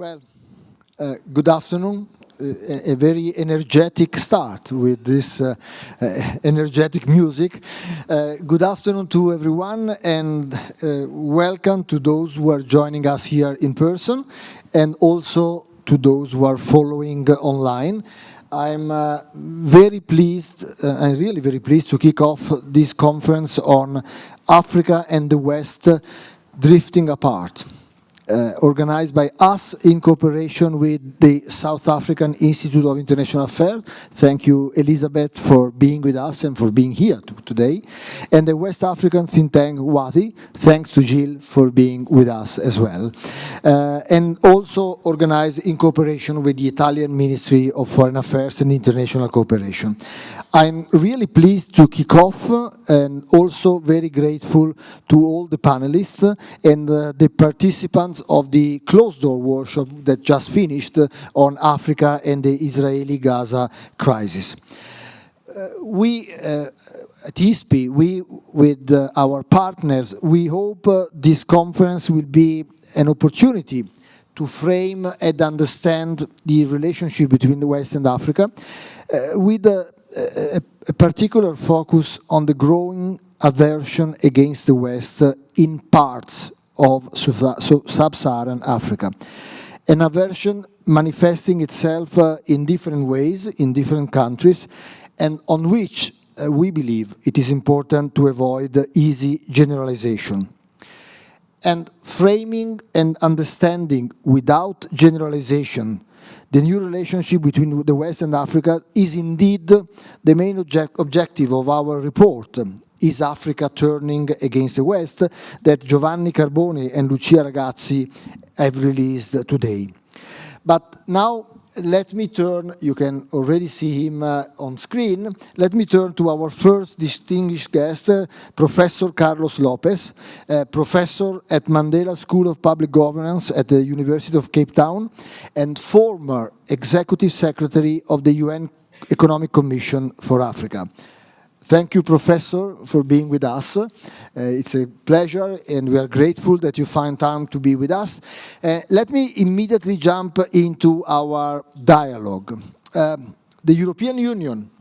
Well, good afternoon. A very energetic start with this energetic music. Good afternoon to everyone, and welcome to those who are joining us here in person, and also to those who are following online. I'm very pleased, I'm really very pleased to kick off this conference on Africa and the West drifting apart. Organized by us in cooperation with the South African Institute of International Affairs. Thank you, Elizabeth, for being with us and for being here today. And the West African think tank, WATI. Thanks to Jill for being with us as well. And also organized in cooperation with the Italian Ministry of Foreign Affairs and International Cooperation. I'm really pleased to kick off and also very grateful to all the panelists and the participants of the closed-door workshop that just finished on Africa and the Israeli-Gaza crisis. We at ISPI, with our partners, we hope this conference will be an opportunity to frame and understand the relationship between the West and Africa with a particular focus on the growing aversion against the West in parts of sub-Saharan Africa. An aversion manifesting itself in different ways, in different countries, and on which we believe it is important to avoid easy generalization. And framing and understanding without generalization the new relationship between the West and Africa is indeed the main objective of our report, Is Africa Turning Against the West?, that Giovanni Carbone and Lucia Ragazzi have released today. But now let me turn, you can already see him on screen, let me turn to our first distinguished guest, Professor Carlos Lopez, professor at Mandela School of Public Governance at the University of Cape Town, and former Executive Secretary of the UN Economic Commission for Africa. Thank you, Professor, for being with us. It's a pleasure, and we are grateful that you find time to be with us. Let me immediately jump into our dialogue. The European Union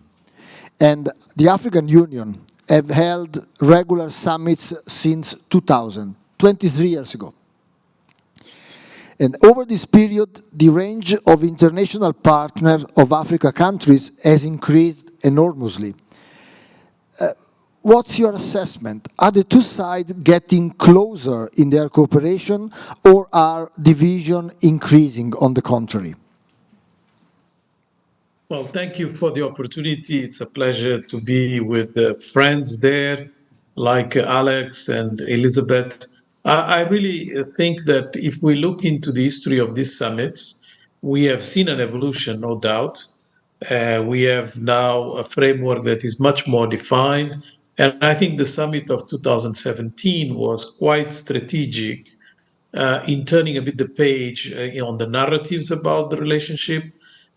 and the African Union have held regular summits since 2000, 23 years ago. And over this period, the range of international partners of Africa countries has increased enormously. What's your assessment? Are the two sides getting closer in their cooperation, or are division increasing on the contrary? Well, thank you for the opportunity. It's a pleasure to be with friends there, like Alex and Elizabeth. I really think that if we look into the history of these summits, we have seen an evolution, no doubt. We have now a framework that is much more defined. And I think the summit of 2017 was quite strategic in turning a bit the page on the narratives about the relationship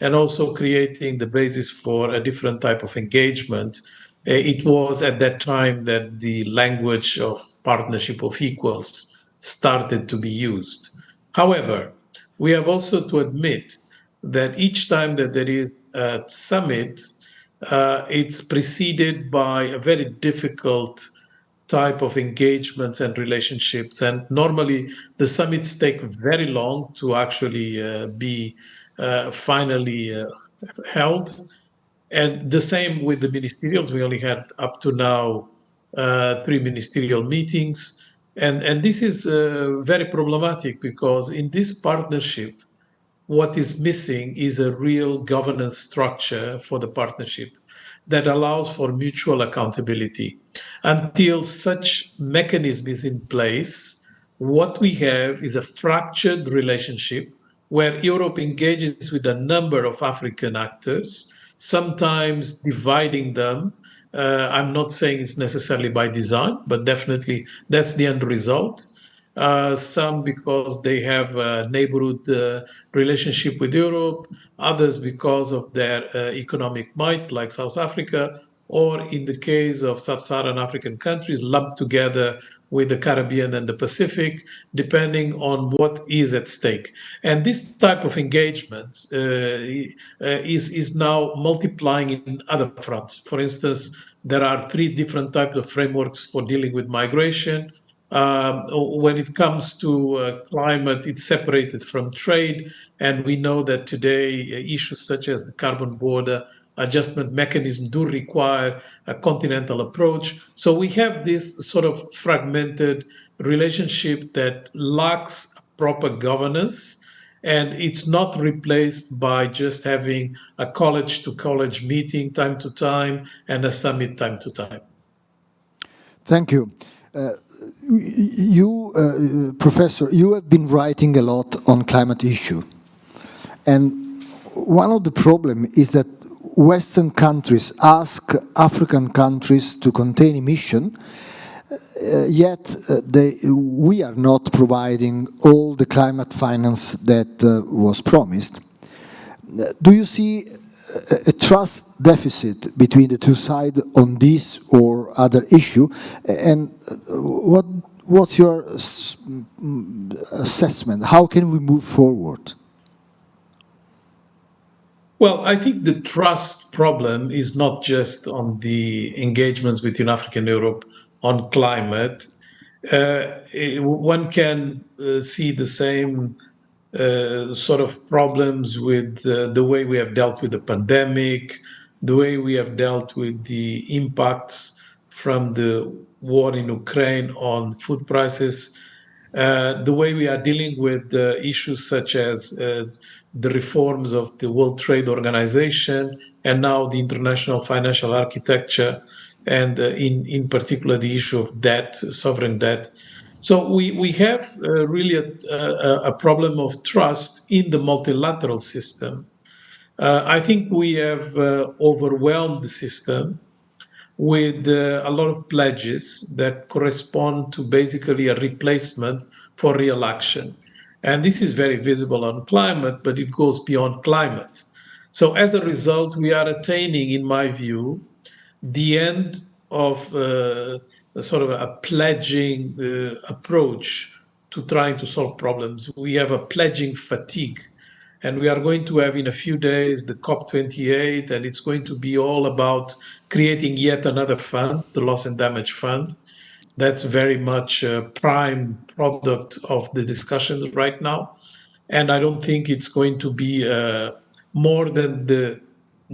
and also creating the basis for a different type of engagement. It was at that time that the language of partnership of equals started to be used. However, we have also to admit that each time that there is a summit, it's preceded by a very difficult type of engagements and relationships. And normally the summits take very long to actually be finally held. And the same with the ministerials. We only had up to now 3 ministerial meetings. And this is very problematic because in this partnership, what is missing is a real governance structure for the partnership that allows for mutual accountability. Until such mechanism is in place, what we have is a fractured relationship where Europe engages with a number of African actors, sometimes dividing them. I'm not saying it's necessarily by design, but definitely that's the end result. Some because they have a neighborhood relationship with Europe, others because of their economic might, like South Africa, or in the case of sub-Saharan African countries, lumped together with the Caribbean and the Pacific, depending on what is at stake. And this type of engagement is now multiplying in other fronts. For instance, there are 3 different types of frameworks for dealing with migration. When it comes to climate, it's separated from trade. And we know that today issues such as the carbon border adjustment mechanism do require a continental approach. So we have this sort of fragmented relationship that lacks proper governance, and it's not replaced by just having a college to college meeting time to time and a summit time to time. Thank you. Professor, you have been writing a lot on climate issue. And one of the problems is that Western countries ask African countries to contain emission, yet we are not providing all the climate finance that was promised. Do you see a trust deficit between the two sides on this or other issue? And what's your assessment? How can we move forward? Well, I think the trust problem is not just on the engagements between Africa and Europe on climate. One can see the same sort of problems with the way we have dealt with the pandemic, the way we have dealt with the impacts from the war in Ukraine on food prices, the way we are dealing with issues such as the reforms of the World Trade Organization and now the international financial architecture, and in particular the issue of debt, sovereign debt. So we have really a problem of trust in the multilateral system. I think we have overwhelmed the system with a lot of pledges that correspond to basically a replacement for real action. And this is very visible on climate, but it goes beyond climate. So as a result, we are attaining, in my view, the end of sort of a pledging approach to trying to solve problems. We have a pledging fatigue. And we are going to have in a few days the COP28, and it's going to be all about creating yet another fund, the Loss and Damage Fund. That's very much a prime product of the discussions right now. And I don't think it's going to be more than the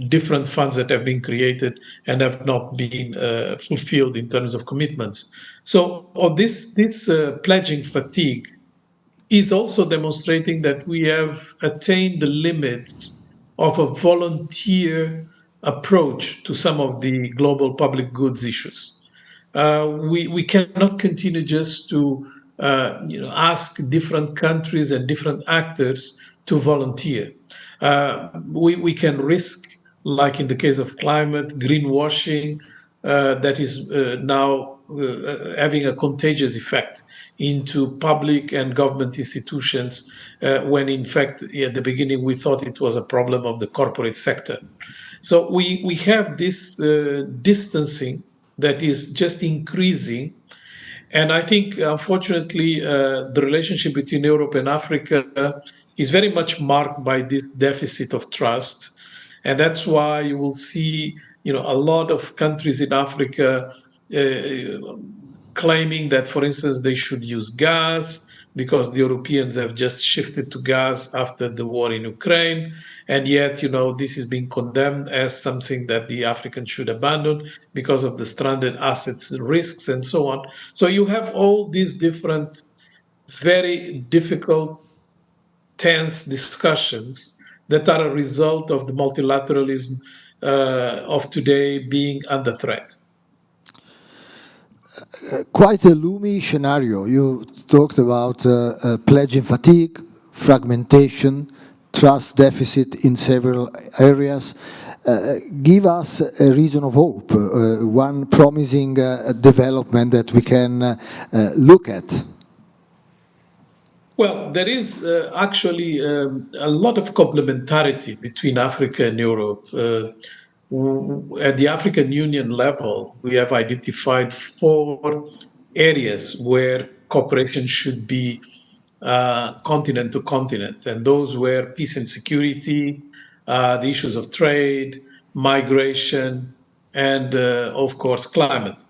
different funds that have been created and have not been fulfilled in terms of commitments. So this pledging fatigue is also demonstrating that we have attained the limits of a volunteer approach to some of the global public goods issues. We cannot continue just to ask different countries and different actors to volunteer. We can risk, like in the case of climate, greenwashing that is now having a contagious effect into public and government institutions, when in fact, at the beginning, we thought it was a problem of the corporate sector. So we have this distancing that is just increasing. And I think, unfortunately, the relationship between Europe and Africa is very much marked by this deficit of trust. And that's why you will see, a lot of countries in Africa claiming that, for instance, they should use gas because the Europeans have just shifted to gas after the war in Ukraine. And yet, this is being condemned as something that the Africans should abandon because of the stranded assets risks and so on. So you have all these different, very difficult, tense discussions that are a result of the multilateralism of today being under threat. Quite a gloomy scenario. You talked about pledging fatigue, fragmentation, trust deficit in several areas. Give us a reason of hope, one promising development that we can look at. Well, there is actually a lot of complementarity between Africa and Europe. At the African Union level, we have identified 4 areas where cooperation should be continent to continent, and those were peace and security, the issues of trade, migration, and of course, climate.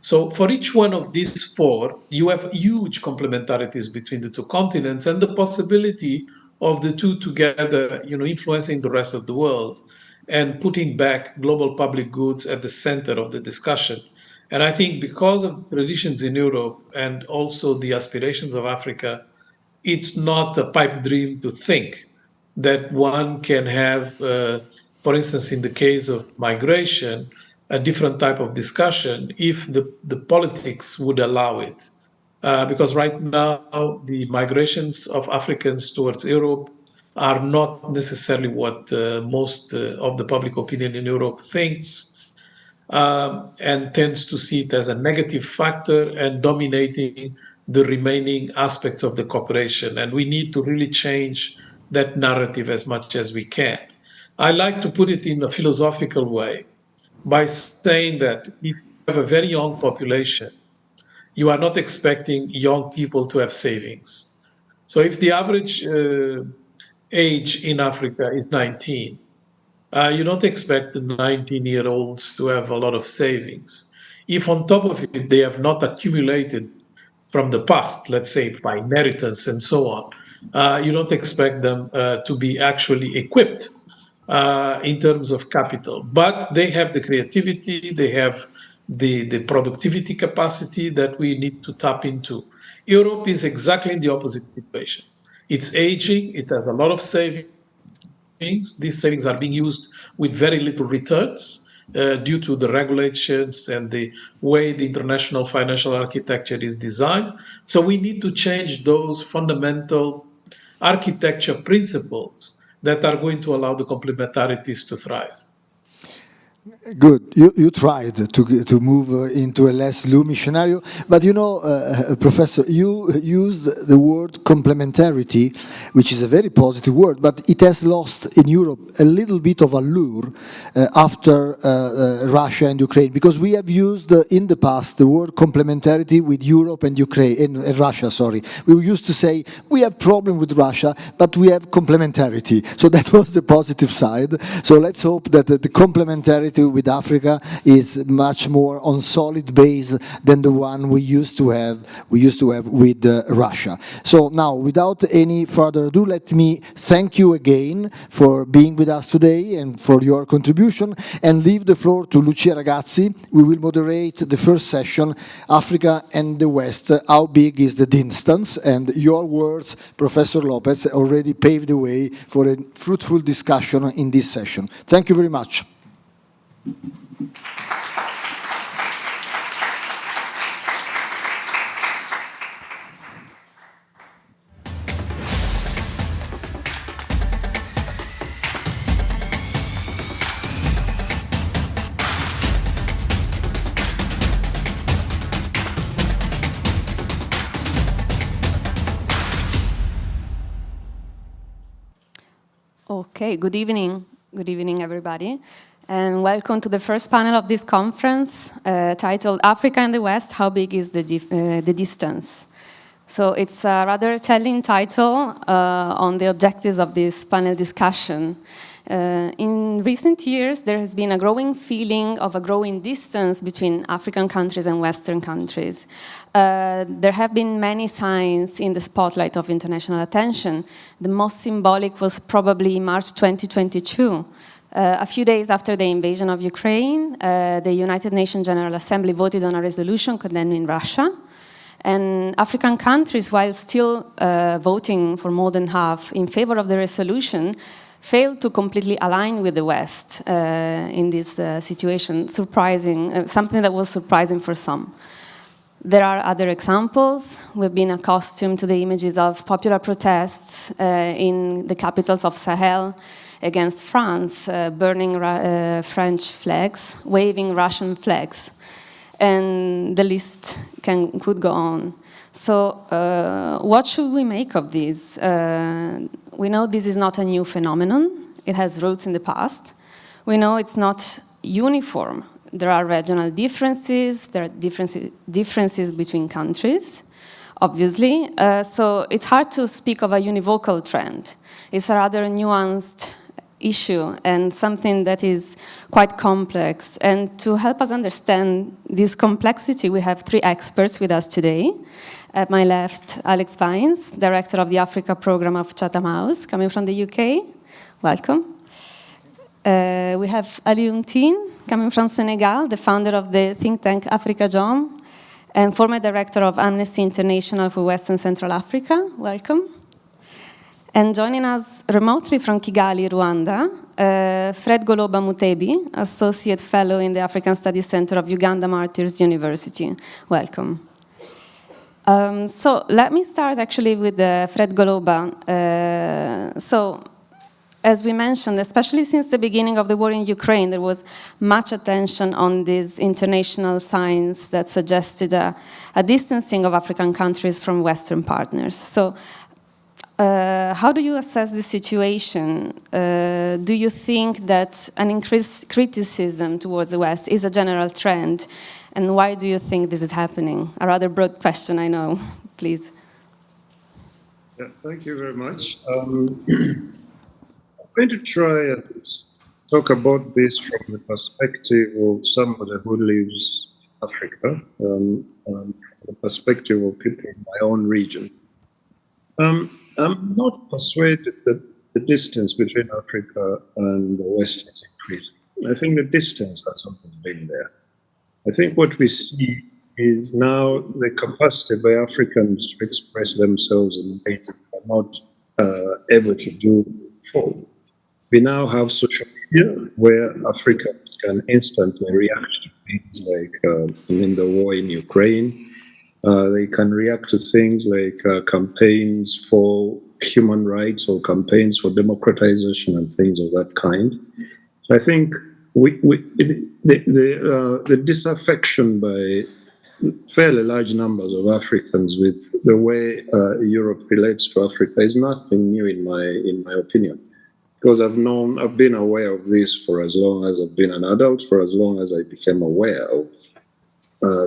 So for each one of these four, you have huge complementarities between the two continents and the possibility of the two together, influencing the rest of the world and putting back global public goods at the center of the discussion. And I think because of the traditions in Europe and also the aspirations of Africa, it's not a pipe dream to think that one can have, for instance, in the case of migration, a different type of discussion if the politics would allow it. Because right now, the migrations of Africans towards Europe are not necessarily what most of the public opinion in Europe thinks, and tends to see it as a negative factor and dominating the remaining aspects of the cooperation. And we need to really change that narrative as much as we can. I like to put it in a philosophical way by saying that if you have a very young population, you are not expecting young people to have savings. So if the average age in Africa is 19, you don't expect the 19-year-olds to have a lot of savings. If on top of it, they have not accumulated from the past, let's say by inheritance and so on, you don't expect them to be actually equipped in terms of capital. But they have the creativity, they have the productivity capacity that we need to tap into. Europe is exactly in the opposite situation. It's aging, it has a lot of savings. These savings are being used with very little returns due to the regulations and the way the international financial architecture is designed. So we need to change those fundamental architecture principles that are going to allow the complementarities to thrive. Good. You tried to move into a less gloomy scenario, but Professor, you used the word complementarity, which is a very positive word, but it has lost in Europe a little bit of allure after Russia and Ukraine, because we have used in the past the word complementarity with Europe and Ukraine and Russia. Sorry, we used to say we have problem with Russia, but we have complementarity. So that was the positive side. So let's hope that the complementarity with Africa is much more on solid base than the one we used to have with Russia. So now, without any further ado, let me thank you again for being with us today and for your contribution, and leave the floor to Lucia Ragazzi. We will moderate the first session, Africa and the West, how big is the distance? And your words, Professor Lopez, already paved the way for a fruitful discussion in this session. Thank you very much. Okay, good evening. Good evening, everybody. And welcome to the first panel of this conference titled Africa and the West, How Big is the Distance? So it's a rather telling title on the objectives of this panel discussion. In recent years, there has been a growing feeling of a growing distance between African countries and Western countries. There have been many signs in the spotlight of international attention. The most symbolic was probably March 2022. A few days after the invasion of Ukraine, the United Nations General Assembly voted on a resolution condemning Russia. And African countries, while still voting for more than half in favor of the resolution, failed to completely align with the West in this situation, something that was surprising for some. There are other examples. We've been accustomed to the images of popular protests in the capitals of Sahel against France, burning French flags, waving Russian flags, and the list could go on. So what should we make of this? We know this is not a new phenomenon. It has roots in the past. We know it's not uniform. there are regional differences, there are differences between countries, obviously. So it's hard to speak of a univocal trend. It's a rather nuanced issue and something that is quite complex. And to help us understand this complexity, we have three experts with us today. At my left, Alex Vines, Director of the Africa Program of Chatham House, coming from the UK. Welcome. We have Aliou Ntine, coming from Senegal, the founder of the think tank Africa Jom, and former Director of Amnesty International for West and Central Africa. Welcome. And joining us remotely from Kigali, Rwanda, Fred Goloba Mutebi, Associate Fellow in the African Studies Center of Uganda Martyrs University. Welcome. So let me start actually with Fred Goloba. As we mentioned, especially since the beginning of the war in Ukraine, there was much attention on these international signs that suggested a distancing of African countries from Western partners. So how do you assess the situation? Do you think that an increased criticism towards the West is a general trend? And why do you think this is happening? A rather broad question, I know. Please. Yeah, thank you very much. I'm going to try and talk about this from the perspective of somebody who lives in Africa, from the perspective of people in my own region. I'm not persuaded that the distance between Africa and the West is increasing. I think the distance has always been there. I think what we see is now the capacity by Africans to express themselves in ways that they are not able to do before. We now have social media where Africans can instantly react to things like the war in Ukraine. They can react to things like campaigns for human rights or campaigns for democratization and things of that kind. So I think the disaffection by fairly large numbers of Africans with the way Europe relates to Africa is nothing new in my opinion, because I've been aware of this for as long as I've been an adult, for as long as I became aware of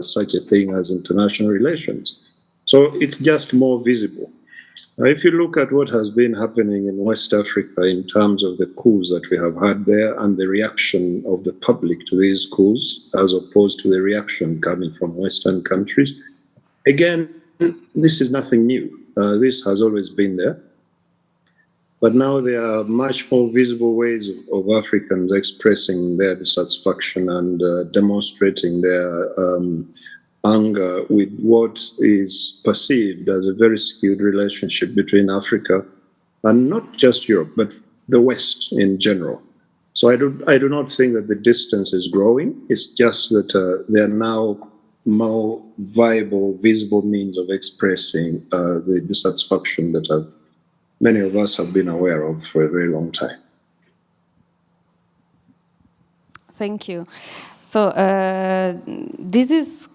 such a thing as international relations. So it's just more visible. If you look at what has been happening in West Africa in terms of the coups that we have had there and the reaction of the public to these coups, as opposed to the reaction coming from Western countries, again, this is nothing new. This has always been there. But now there are much more visible ways of Africans expressing their dissatisfaction and demonstrating their anger with what is perceived as a very skewed relationship between Africa and not just Europe, but the West in general. So I do not think that the distance is growing. It's just that there are now more viable, visible means of expressing the dissatisfaction that many of us have been aware of for a very long time. Thank you. So this is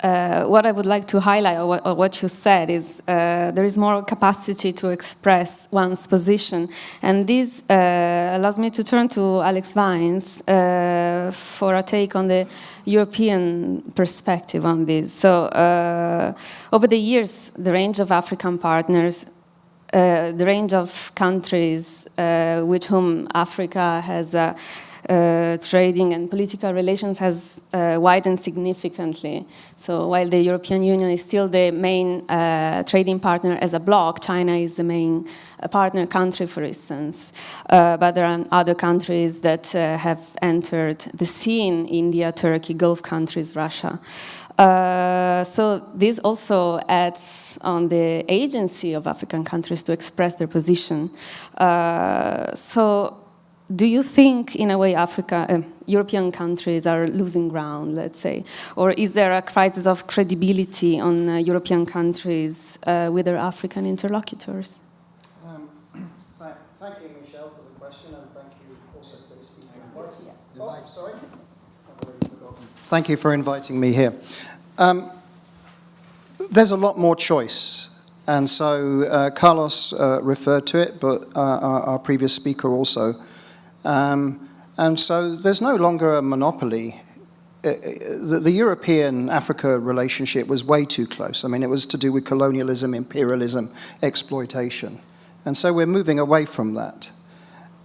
what I would like to highlight, or what you said, is there is more capacity to express one's position. And this allows me to turn to Alex Vines for a take on the European perspective on this. So over the years, the range of African partners, the range of countries with whom Africa has trading and political relations has widened significantly. So while the European Union is still the main trading partner as a bloc, China is the main partner country, for instance. But there are other countries that have entered the scene: India, Turkey, Gulf countries, Russia. So this also adds on the agency of African countries to express their position. So do you think, in a way, European countries are losing ground, let's say? Or is there a crisis of credibility on European countries with their African interlocutors? Thank you, Michelle, for the question, and thank you also for speaking. Oh, sorry. I've already forgotten. Thank you for inviting me here. There's a lot more choice. And so Carlos referred to it, but our previous speaker also. And so there's no longer a monopoly the European-Africa relationship was way too close. I mean, it was to do with colonialism, imperialism, exploitation. And so we're moving away from that.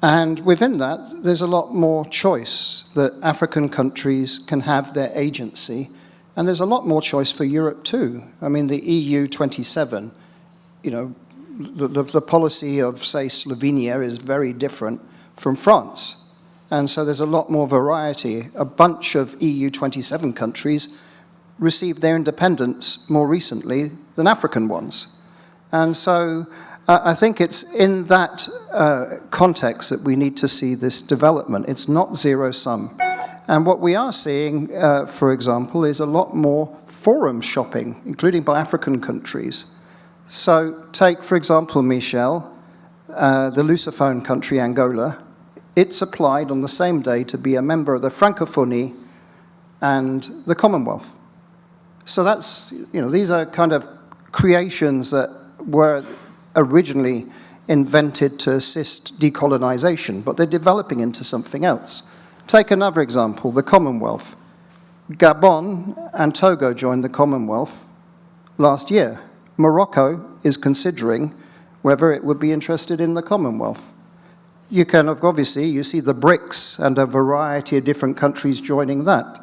And within that, there's a lot more choice that African countries can have their agency. And there's a lot more choice for Europe too. I mean, the EU 27, you know, the policy of, say, Slovenia is very different from France. And so there's a lot more variety. A bunch of EU 27 countries received their independence more recently than African ones. And so I think it's in that context that we need to see this development. It's not zero-sum. And what we are seeing, for example, is a lot more forum shopping, including by African countries. So take, for example, Michel, the Lusophone country, Angola. It's applied on the same day to be a member of the Francophonie and the Commonwealth. So that's, you know, these are kind of creations that were originally invented to assist decolonization, but they're developing into something else. Take another example, the Commonwealth. Gabon and Togo joined the Commonwealth last year. Morocco is considering whether it would be interested in the Commonwealth. You can, obviously, you see the BRICS and a variety of different countries joining that.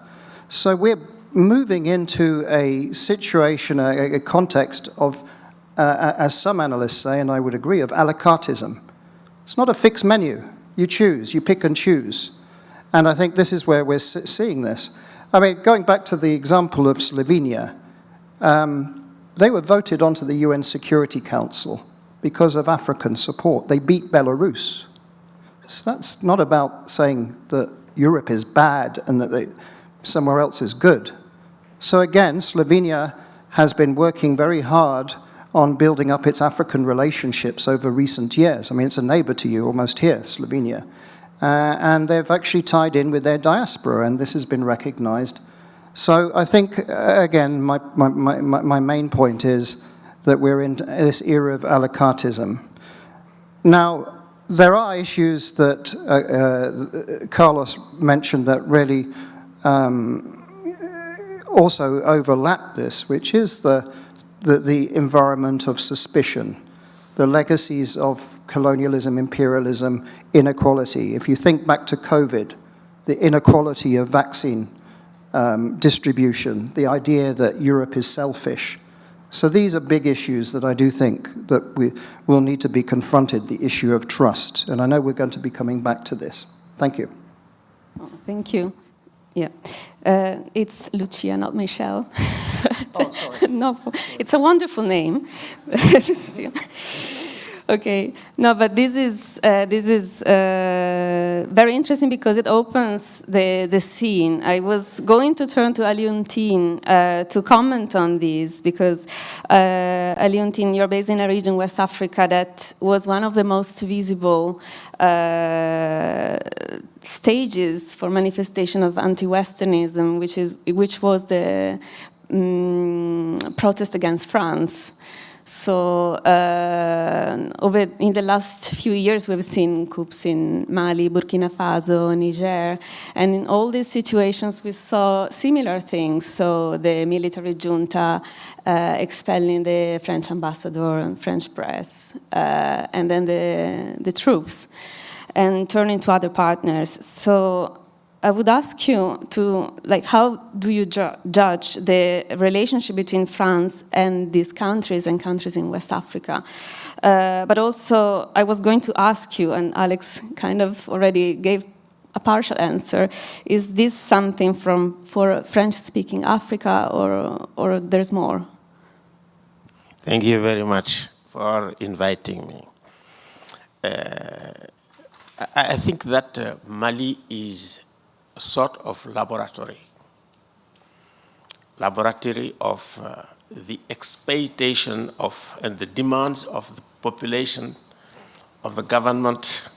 So we're moving into a situation, a context of, as some analysts say, and I would agree, of a la cartism. It's not a fixed menu. You choose, you pick and choose. And I think this is where we're seeing this. I mean, going back to the example of Slovenia, they were voted onto the UN Security Council because of African support. They beat Belarus. So that's not about saying that Europe is bad and that somewhere else is good. So again, Slovenia has been working very hard on building up its African relationships over recent years. I mean, it's a neighbor to you almost here, Slovenia. And they've actually tied in with their diaspora, and this has been recognized. So I think, again, my main point is that we're in this era of a la cartism. Now, there are issues that Carlos mentioned that really also overlap this, which is the environment of suspicion, the legacies of colonialism, imperialism, inequality. If you think back to COVID, the inequality of vaccine distribution, the idea that Europe is selfish. So these are big issues that I do think that we will need to be confronted, the issue of trust. And I know we're going to be coming back to this. Thank you. Oh, thank you. Yeah. It's Lucia, not Michelle. Oh, sorry. No, it's a wonderful name. Okay, no, but this is very interesting because it opens the scene. I was going to turn to Alioune to comment on this because Alioune, you're based in a region, West Africa, that was one of the most visible stages for manifestation of anti-Westernism, which was the protest against France. So over in the last few years, we've seen coups in Mali, Burkina Faso, Niger, and in all these situations, we saw similar things. So the military junta expelling the French ambassador and French press, and then the troops, and turning to other partners. So I would ask you to, how do you judge the relationship between France and these countries and countries in West Africa? But also, I was going to ask you, and Alex kind of already gave a partial answer, is this something for French-speaking Africa, or there's more? Thank you very much for inviting me. I think that Mali is a sort of laboratory of the expectation of and the demands of the population, of the government,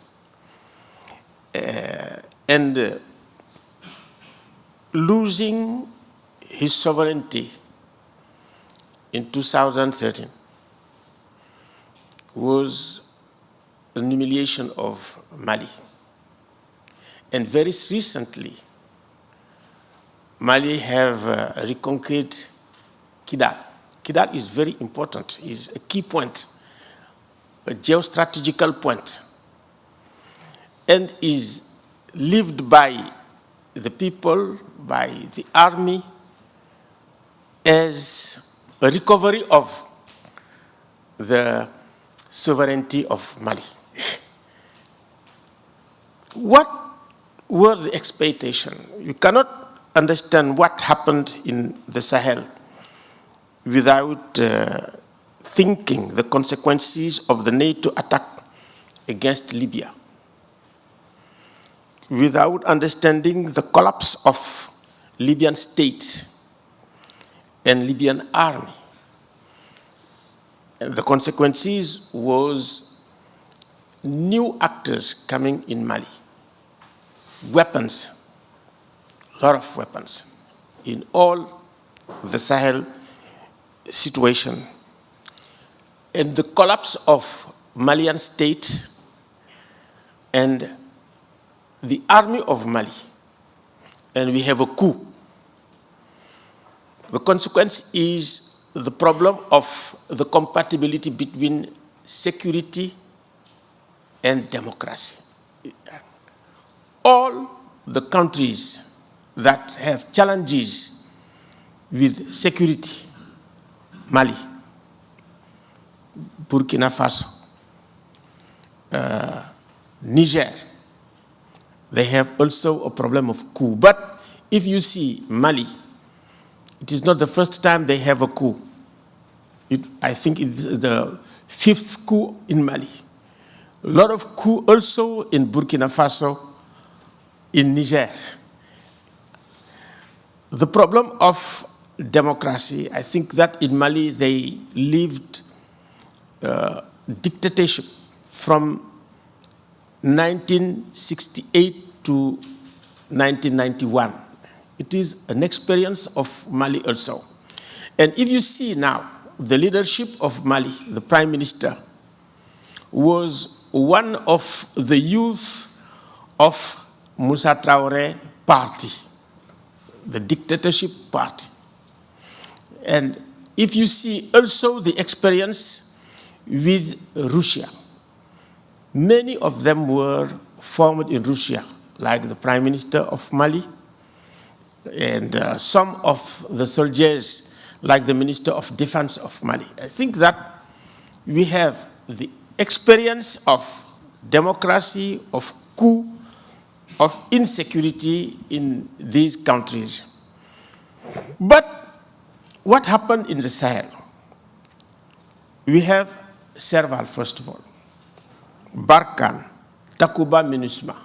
and losing his sovereignty in 2013 was an humiliation of Mali. And very recently, Mali have reconquered Kidal. Kidal is very important, is a key point, a geostrategical point, and is lived by the people, by the army, as a recovery of the sovereignty of Mali. What were the expectations? You cannot understand what happened in the Sahel without thinking the consequences of the NATO attack against Libya, without understanding the collapse of Libyan state and Libyan army. And the consequences was new actors coming in Mali, weapons, a lot of weapons in all the Sahel situation, and the collapse of Malian state and the army of Mali, and we have a coup. The consequence is the problem of the compatibility between security and democracy. All the countries that have challenges with security, Mali, Burkina Faso, Niger, they have also a problem of coup. But if you see Mali, it is not the first time they have a coup. I think it's the 5th coup in Mali. A lot of coup also in Burkina Faso, in Niger. The problem of democracy, I think that in Mali they lived dictatorship from 1968 to 1991. It is an experience of Mali also. And if you see now, the leadership of Mali, the prime minister, was one of the youth of Moussa Traoré party, the dictatorship party. And if you see also the experience with Russia, many of them were formed in Russia, like the prime minister of Mali, and some of the soldiers, like the Minister of Defense of Mali. I think that we have the experience of democracy, of coup, of insecurity in these countries. But what happened in the Sahel? We have Serval, first of all, Barkhane, Takuba, MINUSMA.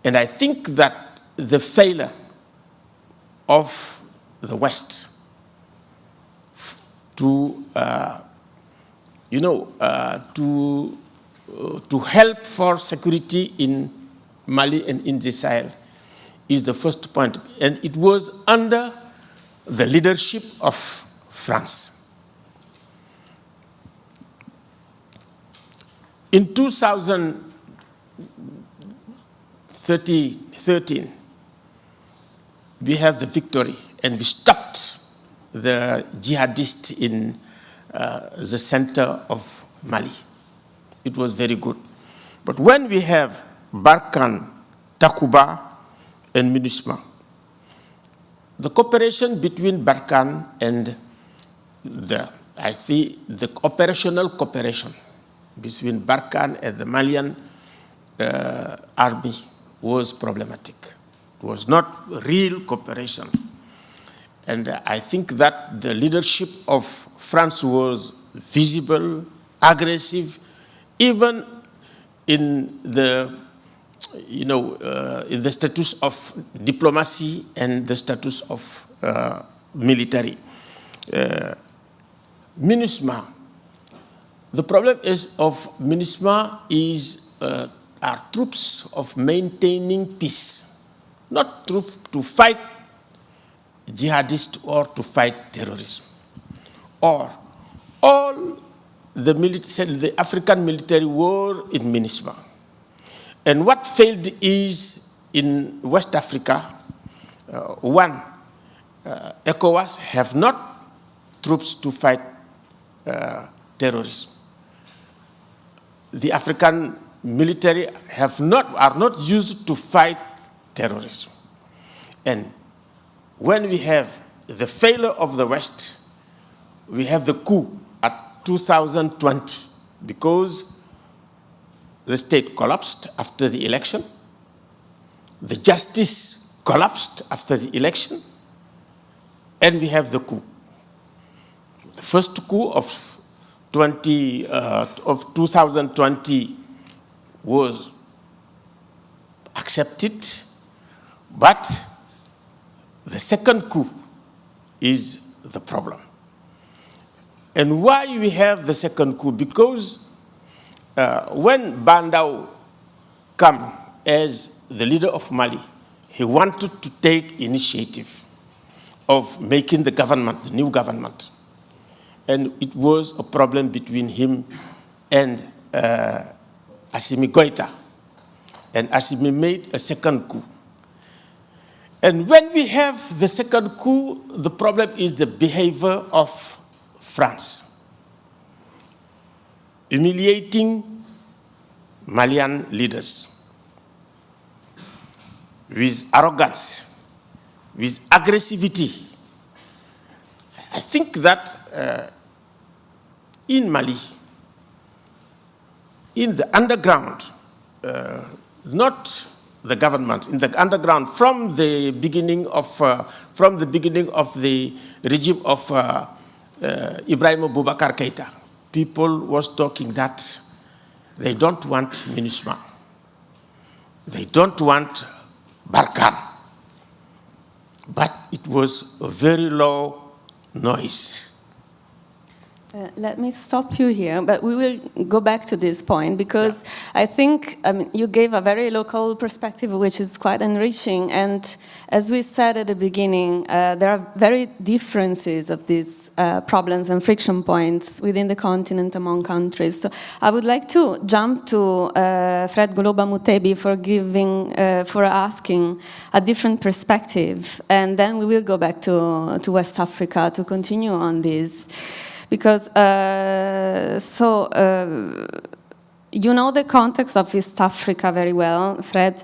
And I think that the failure of the West to, to help for security in Mali and in the Sahel is the first point. And it was under the leadership of France. In 2013, we have the victory, and we stopped the jihadists in the center of Mali. It was very good. But when we have Barkhane, Takuba, and MINUSMA, the cooperation between Barkhane and the operational cooperation between Barkhane and the Malian army was problematic. It was not real cooperation. And I think that the leadership of France was visible, aggressive, even in the, in the status of diplomacy and the status of military. MINUSMA. The problem of MINUSMA are troops of maintaining peace, not troops to fight jihadists or to fight terrorism. Or all the African military were in MINUSMA. And what failed is in West Africa, one, ECOWAS have not troops to fight terrorism. The African military are not used to fight terrorism. And when we have the failure of the West, we have the coup at 2020 because the state collapsed after the election, the justice collapsed after the election, and we have the coup. The first coup of 2020 was accepted, but the second coup is the problem. And why we have the second coup? Because when Bandao came as the leader of Mali, he wanted to take initiative of making the government, the new government. And it was a problem between him and Assimi Goïta. And Assimi made a second coup. And when we have the second coup, the problem is the behavior of France, humiliating Malian leaders with arrogance, with aggressivity. I think that in Mali, in the underground, not the government, in the underground, from the beginning of the regime of Ibrahim Boubacar Keïta, people was talking that they don't want MINUSMA, they don't want Barkhane, but it was a very low noise. Let me stop you here, but we will go back to this point because I think you gave a very local perspective, which is quite enriching. And as we said at the beginning, there are very differences of these problems and friction points within the continent among countries. So I would like to jump to Fred Goloba Mutebi for asking a different perspective, and then we will go back to West Africa to continue on this. Because, you know the context of East Africa very well, Fred.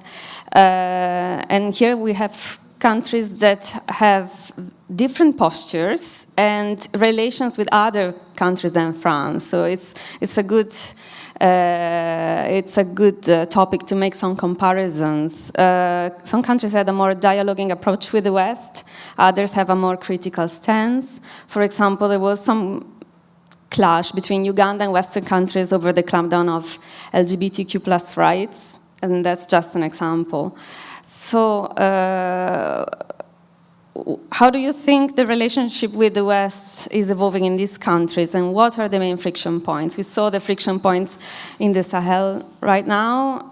And here we have countries that have different postures and relations with other countries than France. So it's a good topic to make some comparisons. Some countries had a more dialoguing approach with the West. Others have a more critical stance. For example, there was some clash between Uganda and Western countries over the clampdown of LGBTQ+ rights, and that's just an example. So, how do you think the relationship with the West is evolving in these countries, and what are the main friction points? We saw the friction points in the Sahel right now.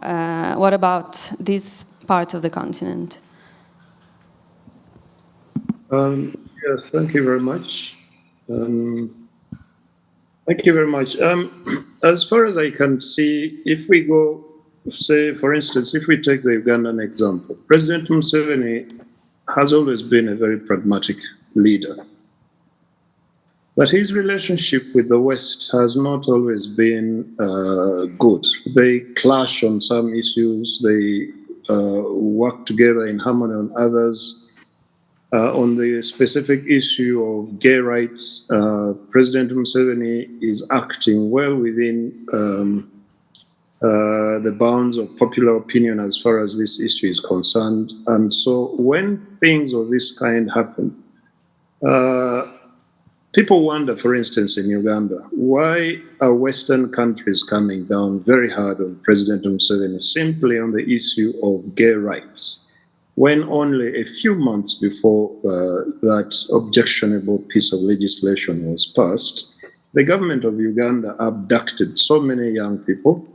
What about this part of the continent? Yes, thank you very much. Thank you very much. As far as I can see, if we go, say, for instance, if we take the Ugandan example, President Museveni has always been a very pragmatic leader. But his relationship with the West has not always been good. They clash on some issues, they work together in harmony on others. On the specific issue of gay rights, President Museveni is acting well within the bounds of popular opinion as far as this issue is concerned. And so when things of this kind happen, people wonder, for instance, in Uganda, why are Western countries coming down very hard on President Museveni simply on the issue of gay rights, when only a few months before that objectionable piece of legislation was passed, the government of Uganda abducted so many young people.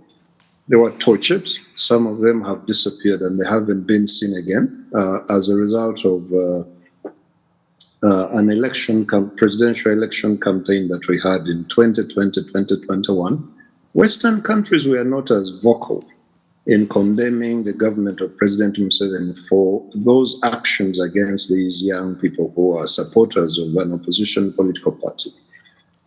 They were tortured. Some of them have disappeared and they haven't been seen again as a result of an presidential election campaign that we had in 2020, 2021. Western countries were not as vocal in condemning the government of President Museveni for those actions against these young people who are supporters of an opposition political party.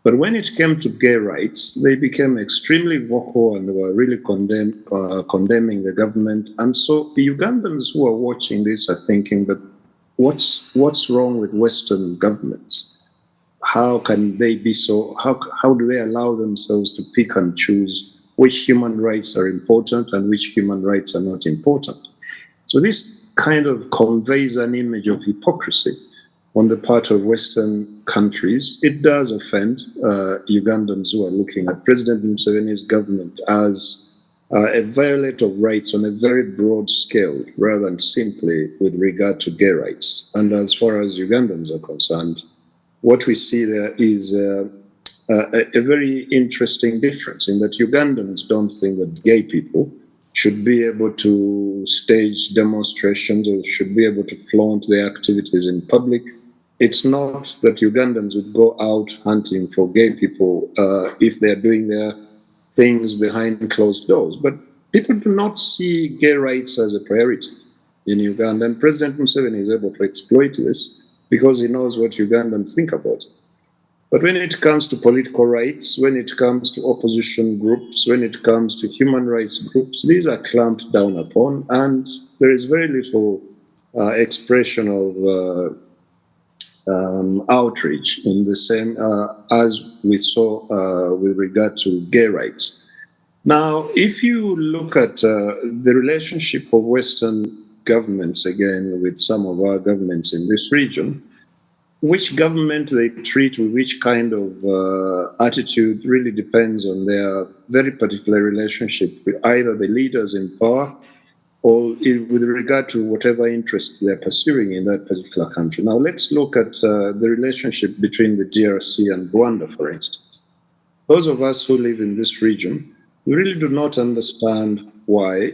But when it came to gay rights, they became extremely vocal and they were really condemning the government. And so the Ugandans who are watching this are thinking, but what's wrong with Western governments? How can they be so, how do they allow themselves to pick and choose which human rights are important and which human rights are not important? So this kind of conveys an image of hypocrisy on the part of Western countries. It does offend Ugandans who are looking at President Museveni's government as a violator of rights on a very broad scale, rather than simply with regard to gay rights. And as far as Ugandans are concerned, what we see there is a very interesting difference in that Ugandans don't think that gay people should be able to stage demonstrations or should be able to flaunt their activities in public. It's not that Ugandans would go out hunting for gay people if they're doing their things behind closed doors. But people do not see gay rights as a priority in Uganda. And President Museveni is able to exploit this because he knows what Ugandans think about it. But when it comes to political rights, when it comes to opposition groups, when it comes to human rights groups, these are clamped down upon, and there is very little expression of outreach in the same as we saw with regard to gay rights. Now, if you look at the relationship of Western governments, again, with some of our governments in this region, which government they treat with which kind of attitude really depends on their very particular relationship with either the leaders in power or with regard to whatever interests they're pursuing in that particular country. Now, let's look at the relationship between the DRC and Rwanda, for instance. Those of us who live in this region, we really do not understand why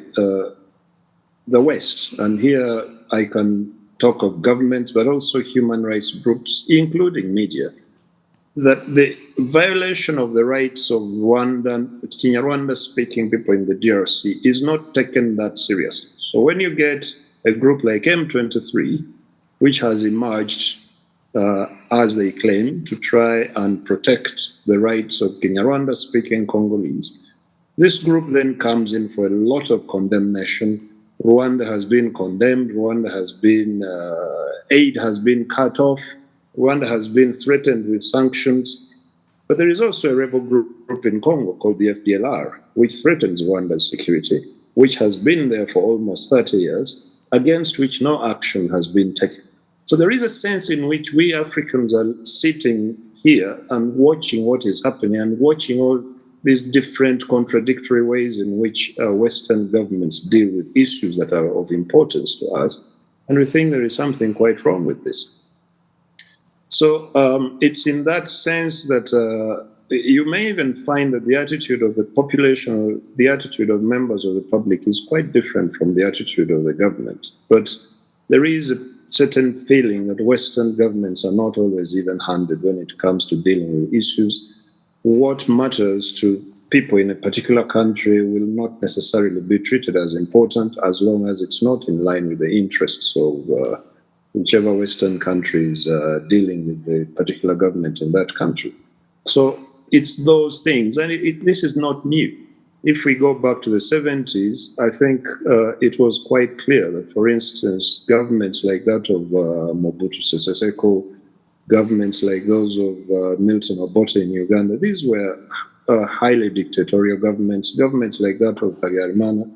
the West, and here I can talk of governments, but also human rights groups, including media, that the violation of the rights of Kinyarwanda-speaking people in the DRC is not taken that seriously. So when you get a group like M23, which has emerged, as they claim, to try and protect the rights of Kinyarwanda-speaking Congolese, this group then comes in for a lot of condemnation. Rwanda has been condemned, Rwanda has been, aid has been cut off, Rwanda has been threatened with sanctions. But there is also a rebel group in Congo called the FDLR, which threatens Rwanda's security, which has been there for almost 30 years, against which no action has been taken. So there is a sense in which we Africans are sitting here and watching what is happening and watching all these different contradictory ways in which Western governments deal with issues that are of importance to us. And we think there is something quite wrong with this. So it's in that sense that you may even find that the attitude of the population, or the attitude of members of the public is quite different from the attitude of the government. But there is a certain feeling that Western governments are not always even-handed when it comes to dealing with issues. What matters to people in a particular country will not necessarily be treated as important as long as it's not in line with the interests of whichever Western country is dealing with the particular government in that country. So it's those things, and this is not new. If we go back to the 70s, I think it was quite clear that, for instance, governments like that of Mobutu Sese Seko, governments like those of Milton Obote in Uganda, these were highly dictatorial governments, governments like that of Habyarimana.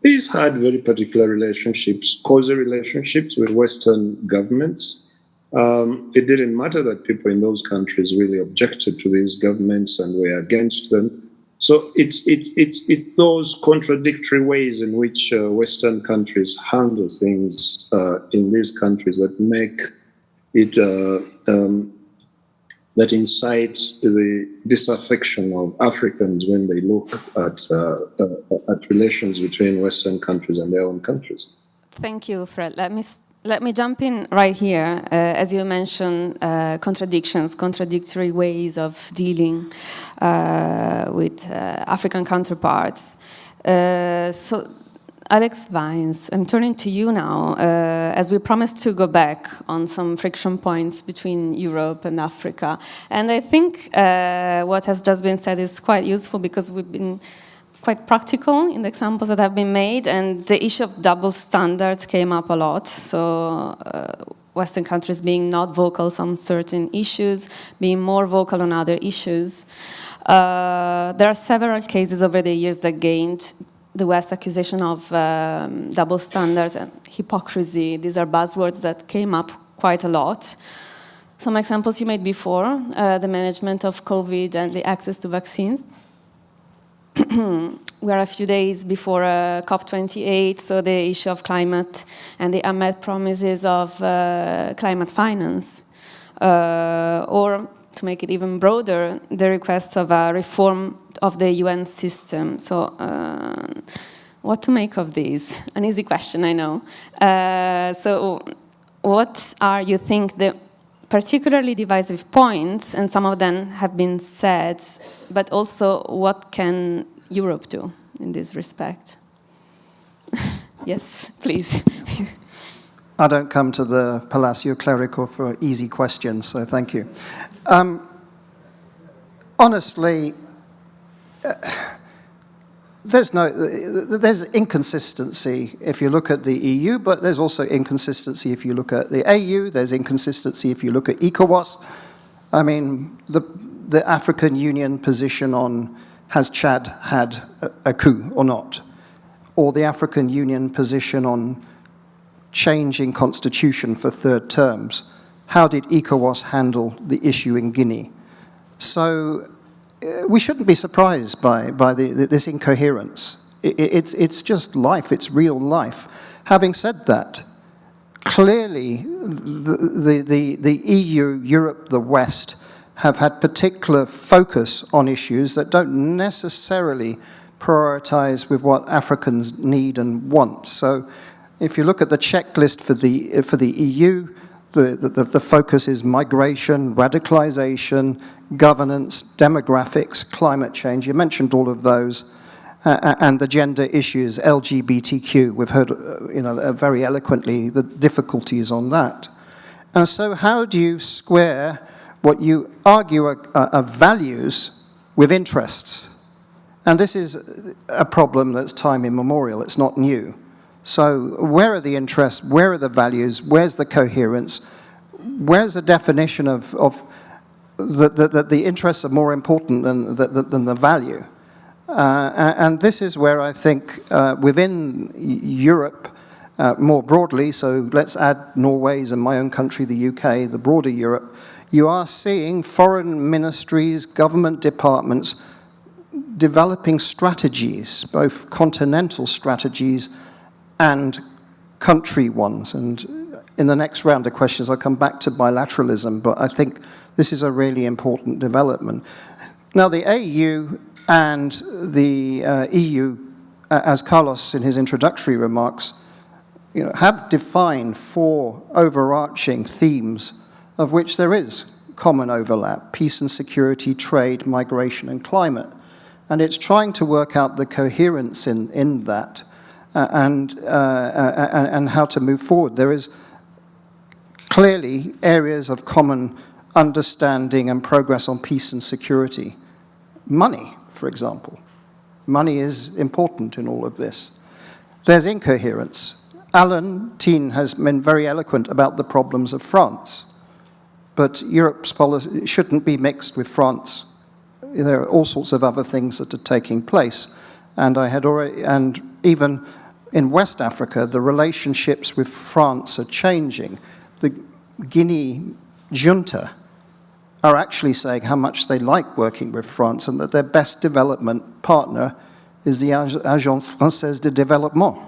These had very particular relationships, cozy relationships with Western governments. It didn't matter that people in those countries really objected to these governments and were against them. So it's those contradictory ways in which Western countries handle things in these countries that make it that incite the disaffection of Africans when they look at relations between Western countries and their own countries. Thank you, Fred. Let me jump in right here. As you mentioned, contradictory ways of dealing with African counterparts. So Alex Vines, I'm turning to you now, as we promised to go back on some friction points between Europe and Africa. And I think what has just been said is quite useful because we've been quite practical in the examples that have been made, and the issue of double standards came up a lot. So Western countries being not vocal on certain issues, being more vocal on other issues. There are several cases over the years that gained the West accusation of double standards and hypocrisy. These are buzzwords that came up quite a lot. Some examples you made before, the management of COVID and the access to vaccines. We are a few days before COP28, so the issue of climate and the unmet promises of climate finance. Or, to make it even broader, the request of a reform of the UN system. So, what to make of these? An easy question, I know. So, what are, you think, the particularly divisive points, and some of them have been said, but also what can Europe do in this respect? Yes, please. I don't come to the Palacio Clerico for easy questions, so thank you. Honestly, there's inconsistency if you look at the EU, but there's also inconsistency if you look at the AU, there's inconsistency if you look at ECOWAS. I mean, the African Union position on has Chad had a coup or not, or the African Union position on changing constitution for third terms. How did ECOWAS handle the issue in Guinea? So we shouldn't be surprised by this incoherence. It's just life, it's real life. Having said that, clearly the EU, Europe, the West have had particular focus on issues that don't necessarily prioritize with what Africans need and want. So if you look at the checklist for the EU, the focus is migration, radicalization, governance, demographics, climate change. You mentioned all of those. And the gender issues, LGBTQ. We've heard very eloquently the difficulties on that. And so how do you square what you argue are values with interests? And this is a problem that's time immemorial. It's not new. So where are the interests? Where are the values? Where's the coherence? Where's the definition of that the interests are more important than the value? And this is where I think within Europe, more broadly, so let's add Norway's and my own country, the UK, the broader Europe, you are seeing foreign ministries, government departments developing strategies, both continental strategies and country ones. And in the next round of questions, I'll come back to bilateralism, but I think this is a really important development. Now, the AU and the EU, as Carlos in his introductory remarks, have defined 4 overarching themes of which there is common overlap: peace and security, trade, migration, and climate. And it's trying to work out the coherence in that and how to move forward. There is clearly areas of common understanding and progress on peace and security. Money, for example. Money is important in all of this. There's incoherence. Alan Tien has been very eloquent about the problems of France. But Europe's policy shouldn't be mixed with France. There are all sorts of other things that are taking place. And even in West Africa, the relationships with France are changing. The Guinea junta are actually saying how much they like working with France and that their best development partner is the Agence Française de Développement.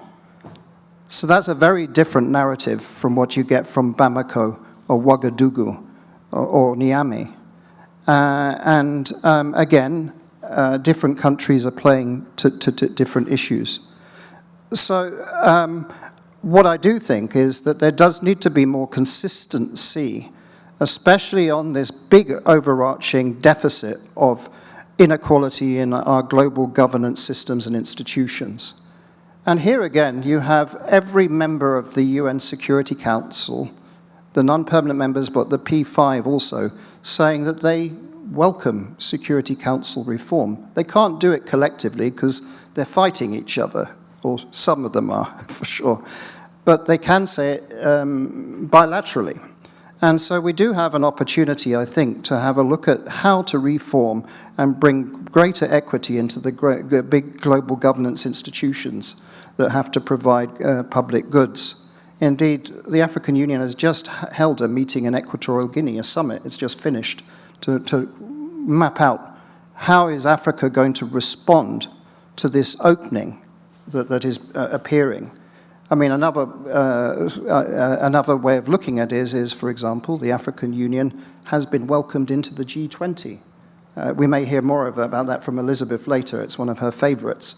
So that's a very different narrative from what you get from Bamako or Ouagadougou or Niamey. Again, different countries are playing to different issues. So what I do think is that there does need to be more consistency, especially on this big overarching deficit of inequality in our global governance systems and institutions. And here again, you have every member of the UN Security Council, the non-permanent members, but the P5 also, saying that they welcome Security Council reform. They can't do it collectively because they're fighting each other, or some of them are, for sure. But they can say it bilaterally. And so we do have an opportunity, I think, to have a look at how to reform and bring greater equity into the big global governance institutions that have to provide public goods. Indeed, the African Union has just held a meeting in Equatorial Guinea, a summit, it's just finished, to map out how is Africa going to respond to this opening that is appearing. I mean, another way of looking at it is, for example, the African Union has been welcomed into the G20. We may hear more about that from Elizabeth later. It's one of her favorites.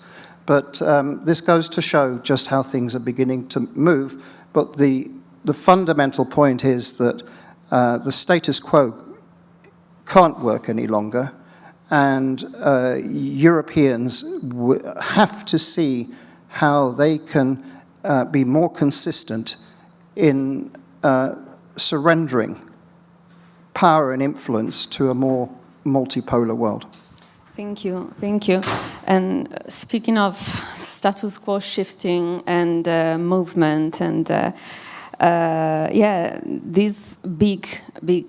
But this goes to show just how things are beginning to move. But the fundamental point is that the status quo can't work any longer, and Europeans have to see how they can be more consistent in surrendering power and influence to a more multipolar world. Thank you, thank you. And speaking of status quo shifting and movement and yeah, these big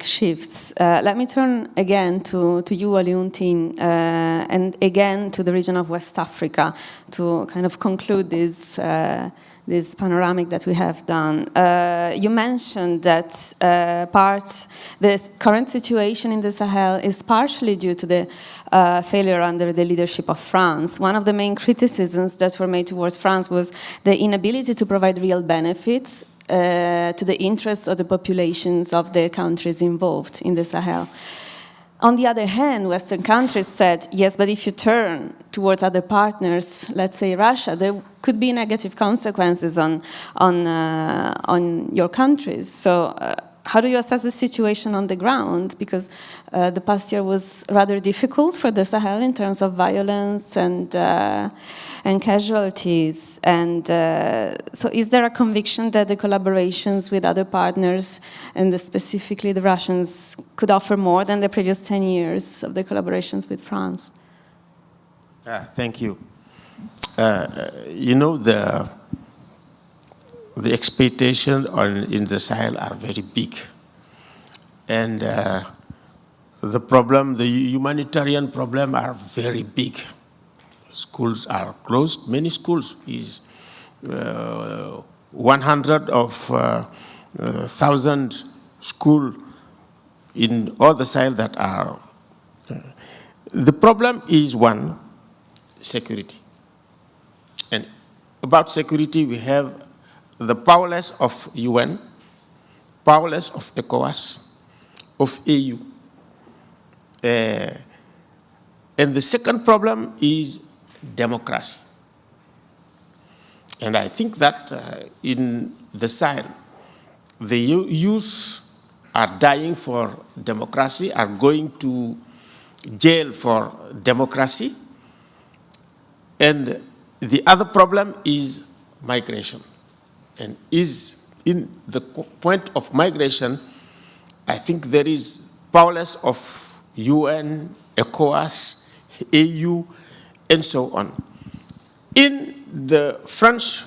shifts. Let me turn again to you, Aliuntin, and again to the region of West Africa to kind of conclude this panoramic that we have done. You mentioned that the current situation in the Sahel is partially due to the failure under the leadership of France. One of the main criticisms that were made towards France was the inability to provide real benefits to the interests of the populations of the countries involved in the Sahel. On the other hand, Western countries said, yes, but if you turn towards other partners, let's say Russia, there could be negative consequences on your countries. So how do you assess the situation on the ground? Because the past year was rather difficult for the Sahel in terms of violence and casualties. And so is there a conviction that the collaborations with other partners, and specifically the Russians, could offer more than the previous 10 years of the collaborations with France? Thank you. You know, the expectations in the Sahel are very big. And the problem, the humanitarian problem are very big. Schools are closed. Many schools is 100,000 schools in all the Sahel that are. The problem is one, security. And about security, we have the powerless of UN, powerless of ECOWAS, of AU. And the second problem is democracy. And I think that in the Sahel, the youth are dying for democracy, are going to jail for democracy. And the other problem is migration. And is in the point of migration, I think there is powerless of UN, ECOWAS, AU, and so on. In France,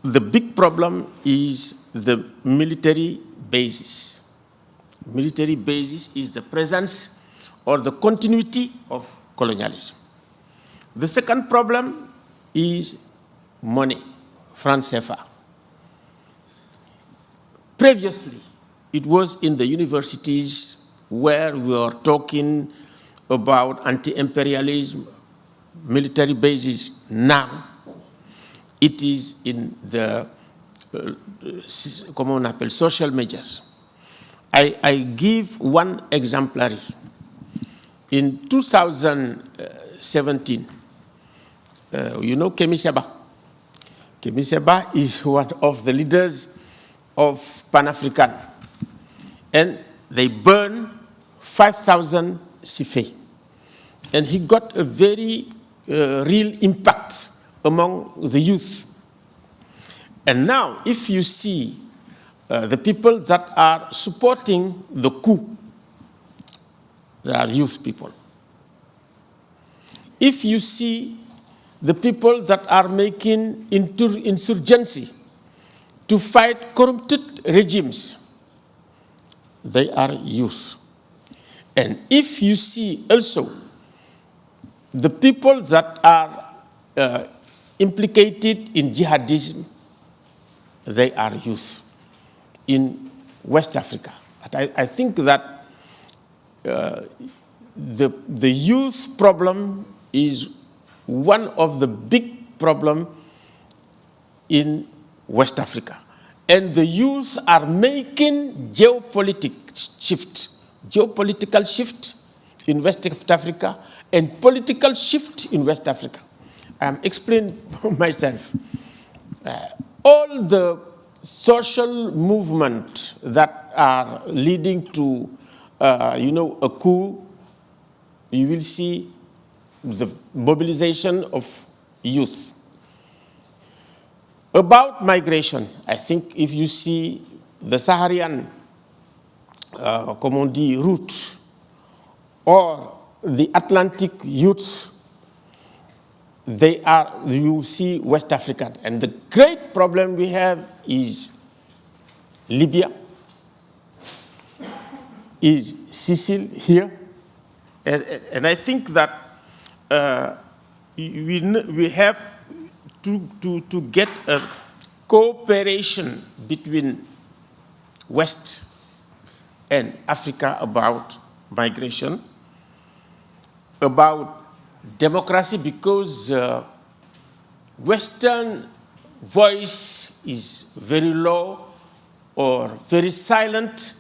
the big problem is the military basis. Military basis is the presence or the continuity of colonialism. The second problem is money, franc CFA. Previously, it was in the universities where we were talking about anti-imperialism, military bases. Now, it is in the comment on appelle, social measures. I give one exemplary. In 2017, you know Kemi Seba. Kemi Seba is one of the leaders of Pan-African. And they burned 5,000 Sife. And he got a very real impact among the youth. And now, if you see the people that are supporting the coup, there are youth people. If you see the people that are making insurgency to fight corrupted regimes, they are youth. And if you see also the people that are implicated in jihadism, they are youth in West Africa. I think that the youth problem is one of the big problems in West Africa. And the youth are making geopolitical shift in West Africa and political shift in West Africa. I'm explaining myself. All the social movements that are leading to, a coup, you will see the mobilization of youth. About migration, I think if you see the Saharan, route, or the Atlantic youths, you see West African. And the great problem we have is Libya, is Sicily here. And I think that we have to get a cooperation between West and Africa about migration, about democracy, because Western voice is very low or very silent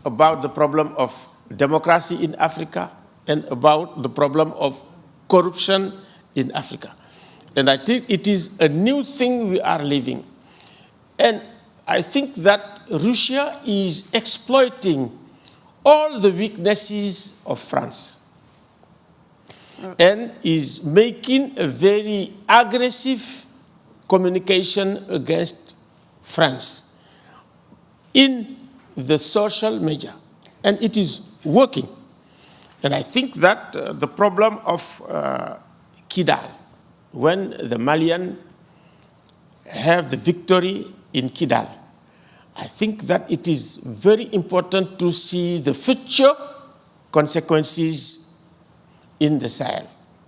about the problem of democracy in Africa and about the problem of corruption in Africa. And I think it is a new thing we are living. And I think that Russia is exploiting all the weaknesses of France and is making a very aggressive communication against France in the social media. And it is working. And I think that the problem of Kidal, when the Malians have the victory in Kidal, I think that it is very important to see the future consequences in the Sahel,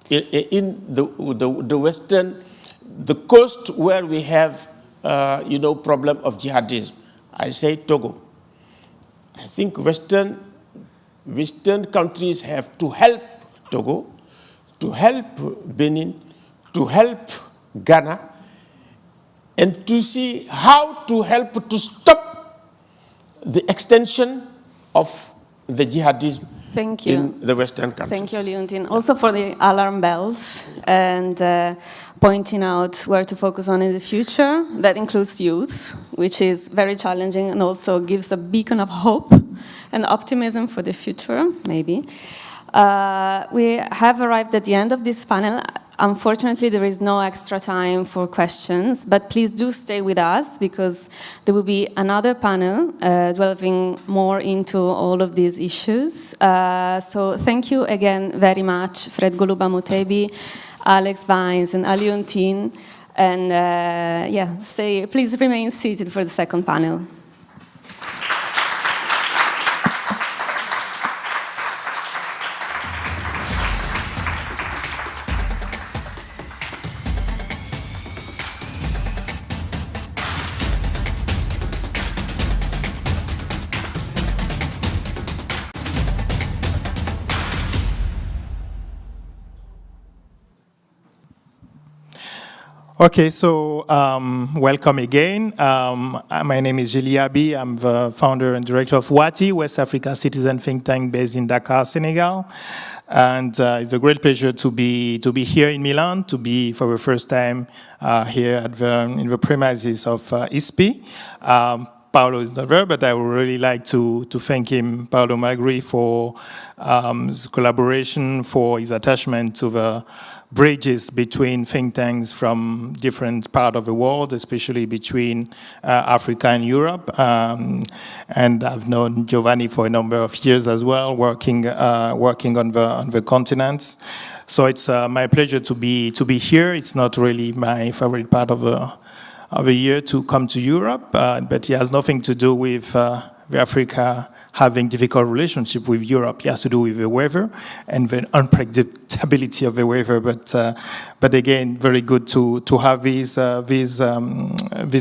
in the western, the coast where we have, problem of jihadism. I say Togo. I think Western countries have to help Togo, to help Benin, to help Ghana, and to see how to help to stop the extension of the jihadism in the Western countries. Thank you, Leontine. Also for the alarm bells and pointing out where to focus on in the future. That includes youth, which is very challenging and also gives a beacon of hope and optimism for the future, maybe. We have arrived at the end of this panel. Unfortunately, there is no extra time for questions, but please do stay with us because there will be another panel delving more into all of these issues. So thank you again very much, Fred Goluba Mutebi, Alex Vines, and Leontine. And please remain seated for the second panel. Okay, so welcome again. My name is Jili Abi. I'm the founder and director of WATI, West Africa Citizen Think Tank based in Dakar, Senegal. And it's a great pleasure to be here in Milan, to be for the first time here in the premises of ISPI. Paolo is not there, but I would really like to thank him, Paolo Magri, for his collaboration, for his attachment to the bridges between think tanks from different parts of the world, especially between Africa and Europe. And I've known Giovanni for a number of years as well, working on the continents. So it's my pleasure to be here. It's not really my favorite part of the year to come to Europe, but it has nothing to do with Africa having difficult relationship with Europe. It has to do with the weather and the unpredictability of the weather. But again, very good to have this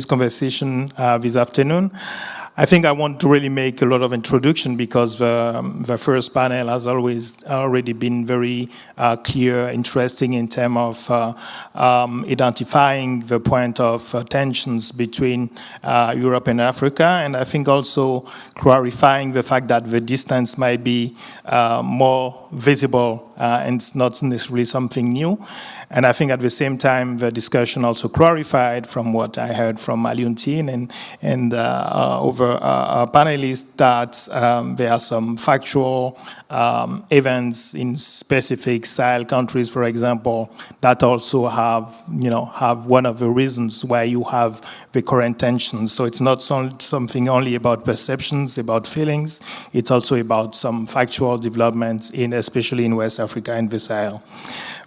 conversation this afternoon. I think I want to really make a lot of introduction because the first panel has already been very clear, interesting in terms of identifying the point of tensions between Europe and Africa, and I think also clarifying the fact that the distance might be more visible and it's not necessarily something new. And I think at the same time, the discussion also clarified from what I heard from Aliuntine and over our panelists that there are some factual events in specific Sahel countries, for example, that also have one of the reasons why you have the current tensions. So it's not something only about perceptions, about feelings. It's also about some factual developments especially in West Africa and the Sahel.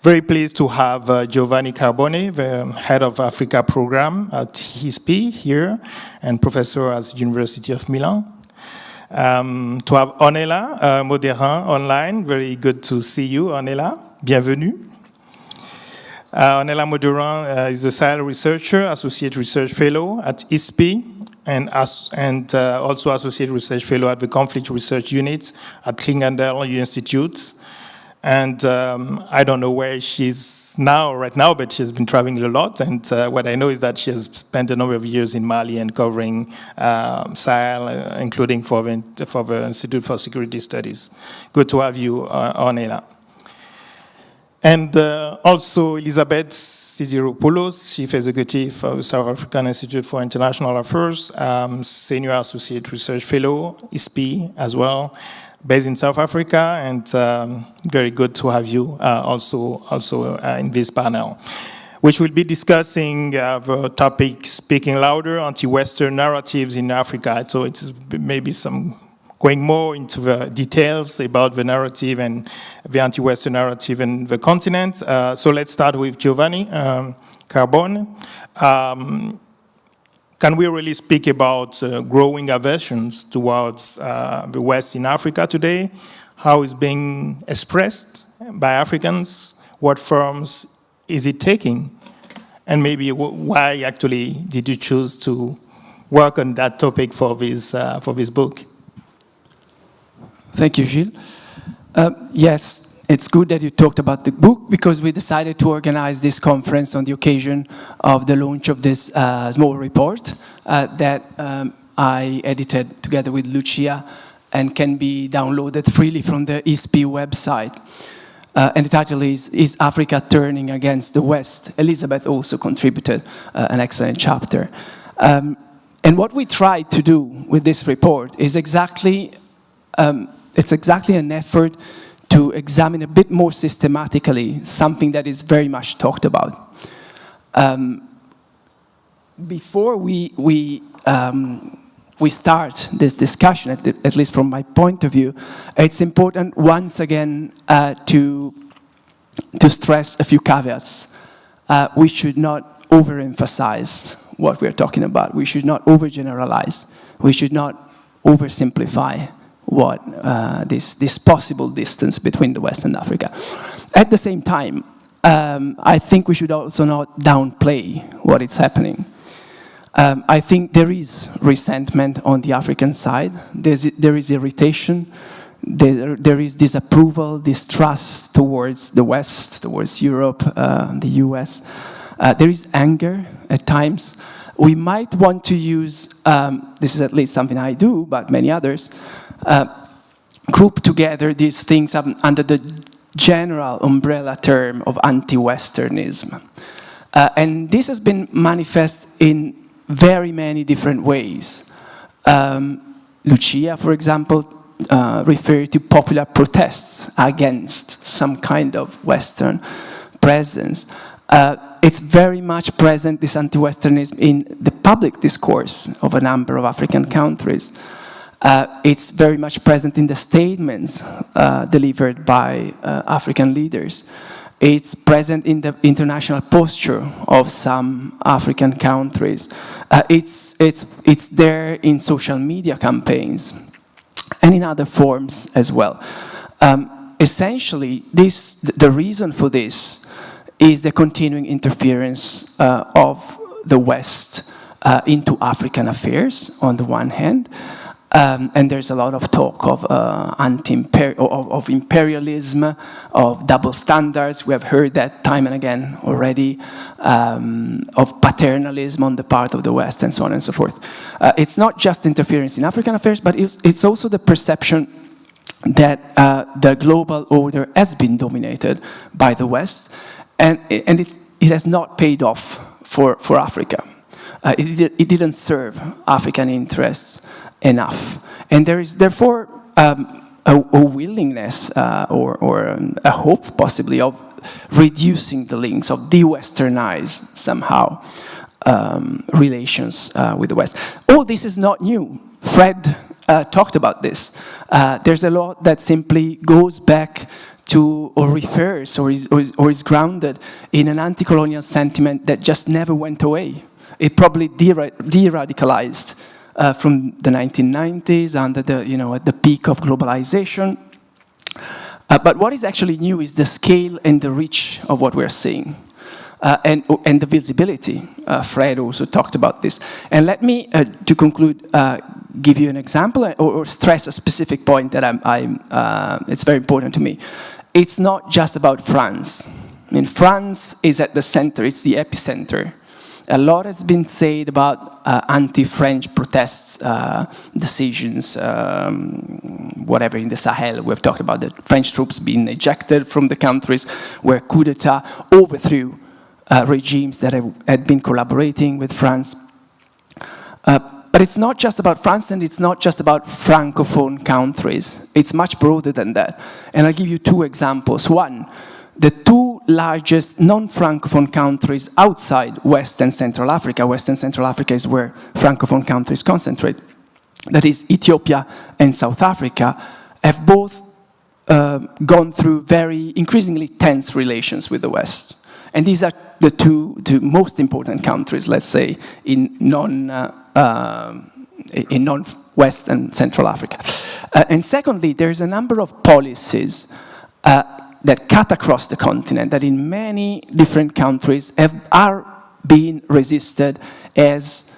Very pleased to have Giovanni Carbone, the head of Africa program at ISPI here, and professor at the University of Milan. To have Ornella Modérin online. Very good to see you, Ornella. Bienvenue. Ornella Modérin is a Sahel researcher, associate research fellow at ISPI, and also associate research fellow at the Conflict Research Unit at Klingendel Institute. And I don't know where she's right now, but she's been traveling a lot. And what I know is that she has spent a number of years in Mali and covering Sahel, including for the Institute for Security Studies. Good to have you, Ornella. And also Elizabeth Sidiropoulos, Chief Executive of the South African Institute for International Affairs, Senior Associate Research Fellow, ISPI as well, based in South Africa, and very good to have you also in this panel, which will be discussing the topic Speaking Louder, Anti-Western Narratives in Africa. So it's maybe going more into the details about the narrative and the anti-Western narrative in the continent. So let's start with Giovanni Carbone. Can we really speak about growing aversions towards the West in Africa today? How it's being expressed by Africans? What forms is it taking? And maybe why actually did you choose to work on that topic for this book? Thank you, Gilles. Yes, it's good that you talked about the book because we decided to organize this conference on the occasion of the launch of this small report that I edited together with Lucia and can be downloaded freely from the ISPI website. And the title is Africa Turning Against the West? Elizabeth also contributed an excellent chapter. And what we tried to do with this report is exactly an effort to examine a bit more systematically something that is very much talked about. Before we start this discussion, at least from my point of view, it's important once again to stress a few caveats. We should not overemphasize what we're talking about. We should not overgeneralize. We should not oversimplify what this possible distance between the West and Africa. At the same time, I think we should also not downplay what is happening. I think there is resentment on the African side. There is irritation. There is disapproval, distrust towards the West, towards Europe, the US. There is anger at times. We might want to use, this is at least something I do, but many others, group together these things under the general umbrella term of anti-Westernism. And this has been manifest in very many different ways. Lucia, for example, referred to popular protests against some kind of Western presence. It's very much present, this anti-Westernism, in the public discourse of a number of African countries. It's very much present in the statements delivered by African leaders. It's present in the international posture of some African countries. It's there in social media campaigns and in other forms as well. Essentially, the reason for this is the continuing interference of the West into African affairs, on the one hand, and there's a lot of talk of imperialism, of double standards. We have heard that time and again already, of paternalism on the part of the West, and so on and so forth. It's not just interference in African affairs, but it's also the perception that the global order has been dominated by the West, and it has not paid off for Africa. It didn't serve African interests enough. And there is therefore a willingness or a hope possibly of reducing the links, of de-Westernize somehow relations with the West. All this is not new. Fred talked about this. There's a lot that simply goes back to, or refers, or is grounded in an anti-colonial sentiment that just never went away. It probably de-radicalized from the 1990s under at the peak of globalization. But what is actually new is the scale and the reach of what we're seeing, and the visibility. Fred also talked about this. And let me, to conclude, give you an example or stress a specific point that it's very important to me. It's not just about France. I mean, France is at the center, it's the epicenter. A lot has been said about anti-French protests, decisions, whatever in the Sahel. We've talked about the French troops being ejected from the countries where coup d'etat overthrew regimes that had been collaborating with France. But it's not just about France, and it's not just about Francophone countries. It's much broader than that. And I'll give you two examples. One, the two largest non-Francophone countries outside West and Central Africa. West and Central Africa is where Francophone countries concentrate. That is, Ethiopia and South Africa have both gone through very increasingly tense relations with the West. And these are the two most important countries, let's say, in non-West and Central Africa. And secondly, there's a number of policies that cut across the continent, that in many different countries are being resisted as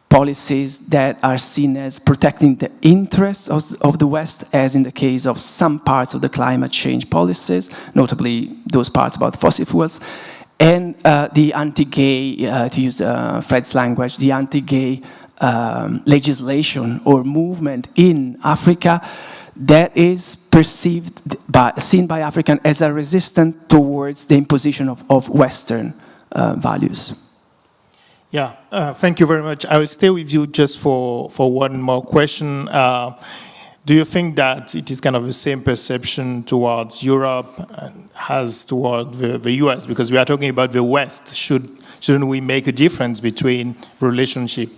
policies that are seen as protecting the interests of the West, as in the case of some parts of the climate change policies, notably those parts about fossil fuels, and the anti-gay, to use Fred's language, the anti-gay legislation or movement in Africa that is seen by Africans as a resistance towards the imposition of Western values. Yeah, thank you very much. I will stay with you just for one more question. Do you think that it is kind of the same perception towards Europe as toward the US? Because we are talking about the West. Shouldn't we make a difference between relationship?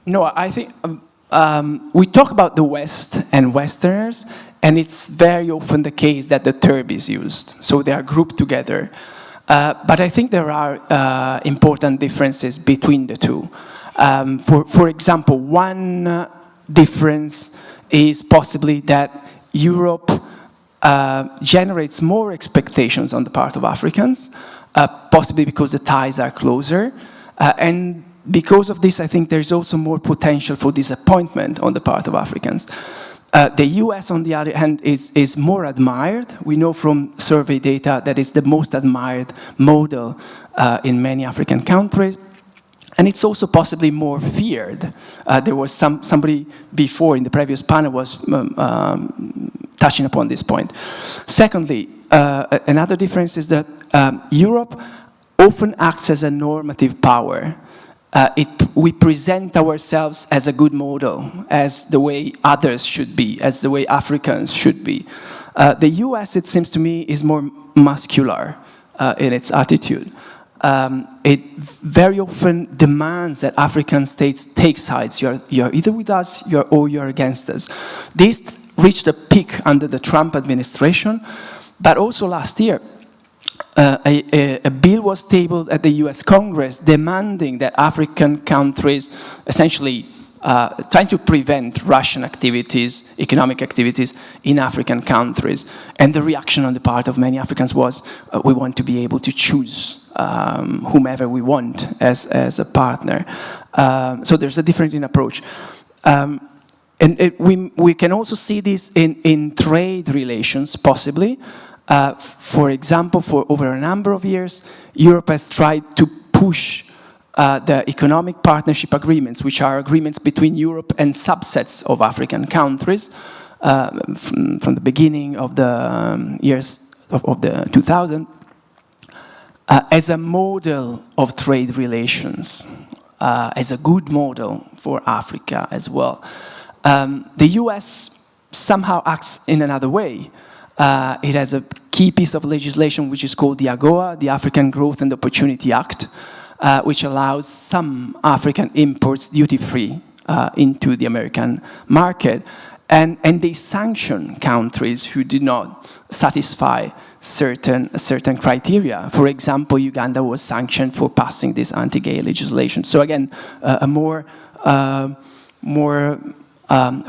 No, I think we talk about the West and Westerners, and it's very often the case that the term is used. So they are grouped together. But I think there are important differences between the two. For example, one difference is possibly that Europe generates more expectations on the part of Africans, possibly because the ties are closer. And because of this, I think there's also more potential for disappointment on the part of Africans. The US, on the other hand, is more admired. We know from survey data that it's the most admired model in many African countries. And it's also possibly more feared. There was somebody before in the previous panel was touching upon this point. Secondly, another difference is that Europe often acts as a normative power we present ourselves as a good model, as the way others should be, as the way Africans should be. The US, it seems to me, is more muscular in its attitude. It very often demands that African states take sides. You're either with us or you're against us. This reached a peak under the Trump administration, but also last year, a bill was tabled at the US Congress demanding that African countries essentially trying to prevent Russian activities, economic activities in African countries. And the reaction on the part of many Africans was, we want to be able to choose whomever we want as a partner. So there's a different approach. And we can also see this in trade relations, possibly. For example, for over a number of years, Europe has tried to push the economic partnership agreements, which are agreements between Europe and subsets of African countries from the beginning of the years of the 2000s, as a model of trade relations, as a good model for Africa as well. The US somehow acts in another way. It has a key piece of legislation which is called the AGOA, the African Growth and Opportunity Act, which allows some African imports duty-free into the American market. And they sanction countries who do not satisfy certain criteria. For example, Uganda was sanctioned for passing this anti-gay legislation. So again, a more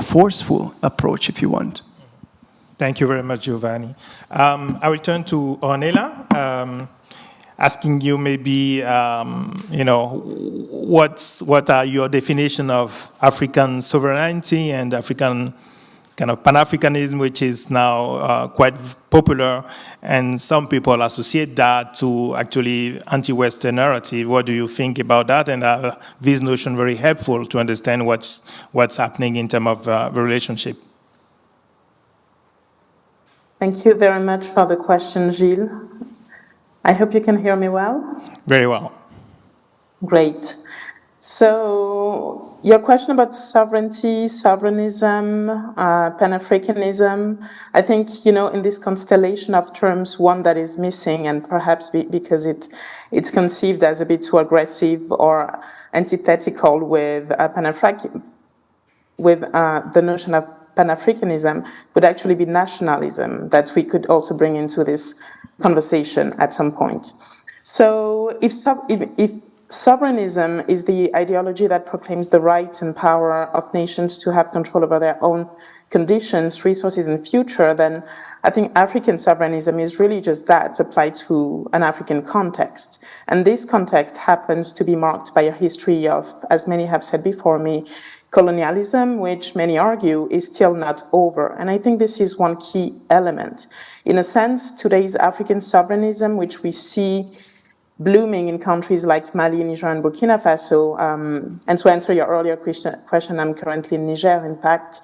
forceful approach, if you want. Thank you very much, Giovanni. I will turn to Ornella, asking you maybe, what are your definition of African sovereignty and African kind of Pan-Africanism, which is now quite popular, and some people associate that to actually anti-Western narrative. What do you think about that? And are these notions very helpful to understand what's happening in terms of the relationship? Thank you very much for the question, Gilles. I hope you can hear me well. Very well. Great. So your question about sovereignty, sovereignism, Pan-Africanism, I think, in this constellation of terms, one that is missing, and perhaps because it's conceived as a bit too aggressive or antithetical with the notion of Pan-Africanism, would actually be nationalism, that we could also bring into this conversation at some point. So if sovereignism is the ideology that proclaims the rights and power of nations to have control over their own conditions, resources, and future, then I think African sovereignism is really just that, applied to an African context. And this context happens to be marked by a history of, as many have said before me, colonialism, which many argue is still not over. And I think this is one key element. In a sense, today's African sovereignism, which we see blooming in countries like Mali, Niger, and Burkina Faso, and to answer your earlier question, I'm currently in Niger, in fact.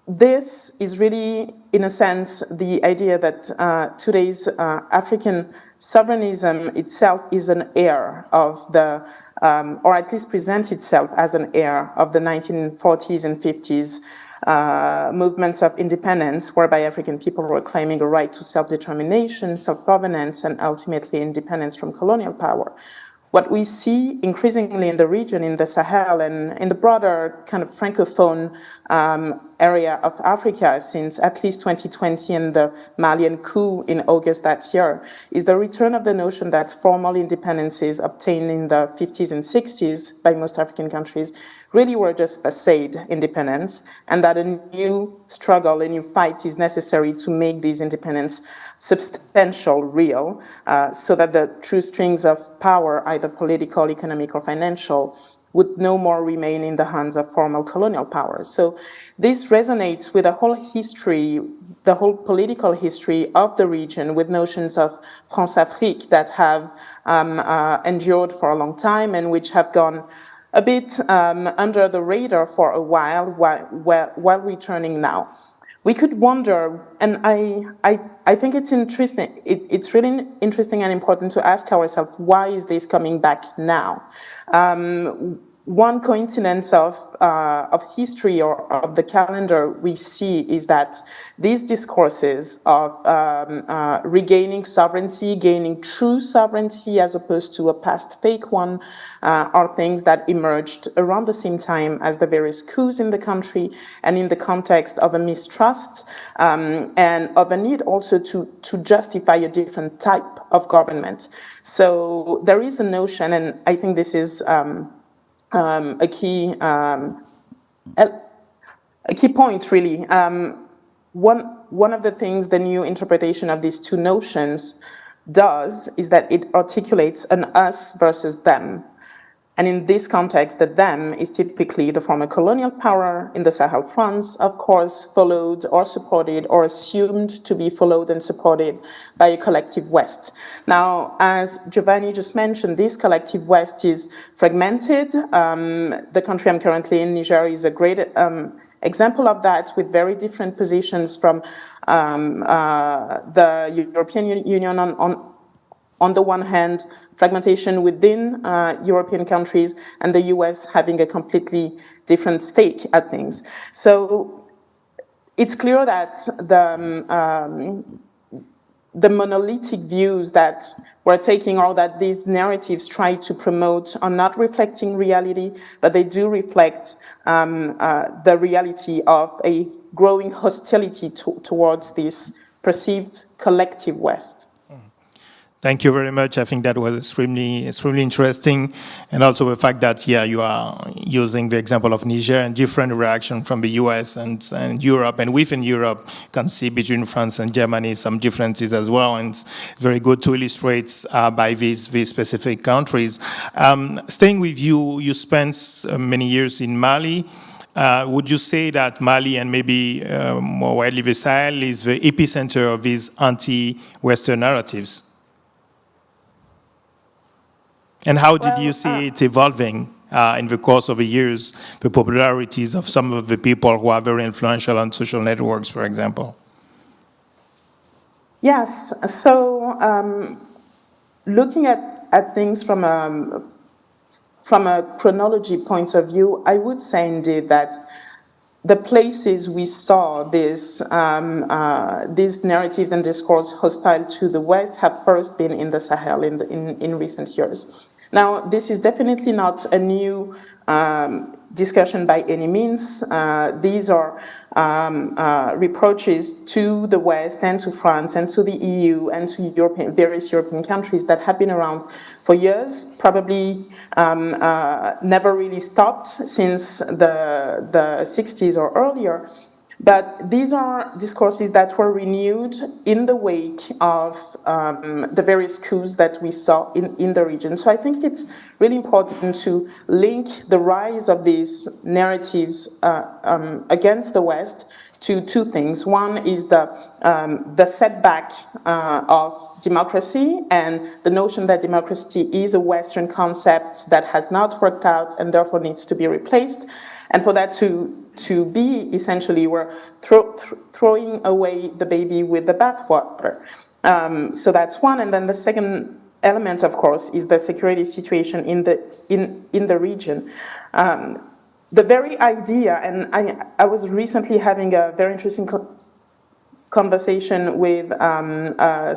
This is really, in a sense, the idea that today's African sovereignism itself is an heir of the, or at least presents itself as an heir of the 1940s and 50s movements of independence, whereby African people were claiming a right to self-determination, self-governance, and ultimately independence from colonial power. What we see increasingly in the region, in the Sahel, and in the broader kind of Francophone area of Africa since at least 2020 and the Malian coup in August that year, is the return of the notion that formal independences obtained in the 50s and 60s by most African countries really were just facade independence, and that a new struggle, a new fight is necessary to make these independence substantial, real, so that the true strings of power, either political, economic, or financial, would no more remain in the hands of formal colonial powers. So this resonates with the whole history, the whole political history of the region, with notions of France-Afrique that have endured for a long time and which have gone a bit under the radar for a while returning now. we could wonder, and I think it's interesting, it's really interesting and important to ask ourselves, why is this coming back now? One coincidence of history or of the calendar we see is that these discourses of regaining sovereignty, gaining true sovereignty as opposed to a past fake one, are things that emerged around the same time as the various coups in the country, and in the context of a mistrust and of a need also to justify a different type of government. So there is a notion, and I think this is a key point, really. One of the things the new interpretation of these two notions does is that it articulates an us versus them. And in this context, the them is typically the former colonial power in the Sahel fronts, of course, followed or supported or assumed to be followed and supported by a collective West. Now, as Giovanni just mentioned, this collective West is fragmented. The country I'm currently in, Niger, is a great example of that, with very different positions from the European Union on the one hand, fragmentation within European countries, and the US having a completely different stake at things. So it's clear that the monolithic views that we're taking, or that these narratives try to promote, are not reflecting reality, but they do reflect the reality of a growing hostility towards this perceived collective West. Thank you very much. I think that was extremely interesting. And also the fact that, you are using the example of Niger and different reaction from the US and Europe. And within Europe, you can see between France and Germany some differences as well. And it's very good to illustrate by these specific countries. Staying with you, you spent many years in Mali. Would you say that Mali, and maybe more widely the Sahel, is the epicenter of these anti-Western narratives? And how did you see it evolving in the course of the years, the popularities of some of the people who are very influential on social networks, for example? Yes, so looking at things from a chronology point of view, I would say indeed that the places we saw these narratives and discourse hostile to the West have first been in the Sahel in recent years. Now, this is definitely not a new discussion by any means. These are reproaches to the West and to France and to the EU and to various European countries that have been around for years, probably never really stopped since the 60s or earlier. But these are discourses that were renewed in the wake of the various coups that we saw in the region. So I think it's really important to link the rise of these narratives against the West to two things. One is the setback of democracy and the notion that democracy is a Western concept that has not worked out and therefore needs to be replaced. And for that to be, essentially, we're throwing away the baby with the bathwater. So that's one. And then the second element, of course, is the security situation in the region. The very idea, and I was recently having a very interesting conversation with a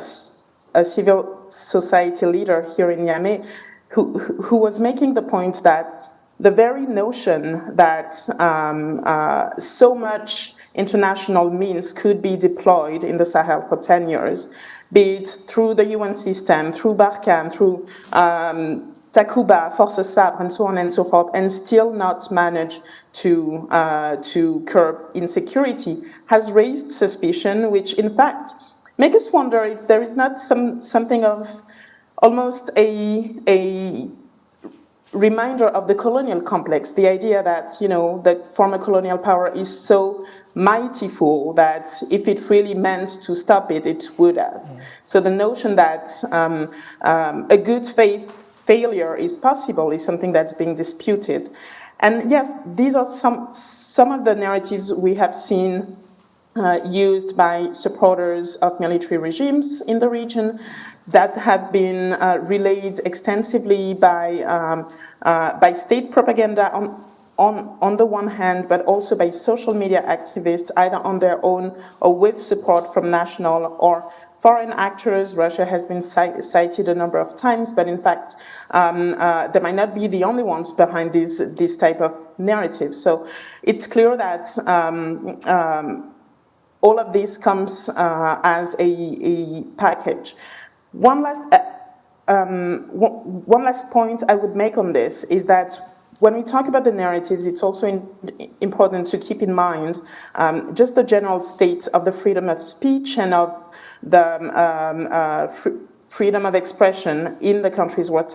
civil society leader here in Niamey, who was making the point that the very notion that so much international means could be deployed in the Sahel for 10 years, be it through the UN system, through Barkhane, through Takuba, Force Sabre, and so on and so forth, and still not manage to curb insecurity, has raised suspicion, which in fact make us wonder if there is not something of almost a reminder of the colonial complex, the idea that, the former colonial power is so mightyful that if it really meant to stop it, it would have. So the notion that a good faith failure is possible is something that's being disputed. And yes, these are some of the narratives we have seen used by supporters of military regimes in the region, that have been relayed extensively by state propaganda on the one hand, but also by social media activists, either on their own or with support from national or foreign actors. Russia has been cited a number of times, but in fact, they might not be the only ones behind this type of narrative. So it's clear that all of this comes as a package. One last point I would make on this is that when we talk about the narratives, it's also important to keep in mind just the general state of the freedom of speech and of the freedom of expression in the countries we're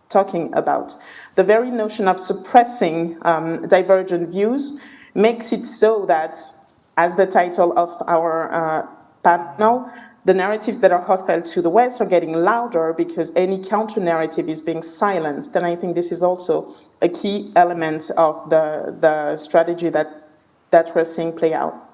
talking about. The very notion of suppressing divergent views makes it so that, as the title of our panel, the narratives that are hostile to the West are getting louder because any counter-narrative is being silenced. And I think this is also a key element of the strategy that we're seeing play out.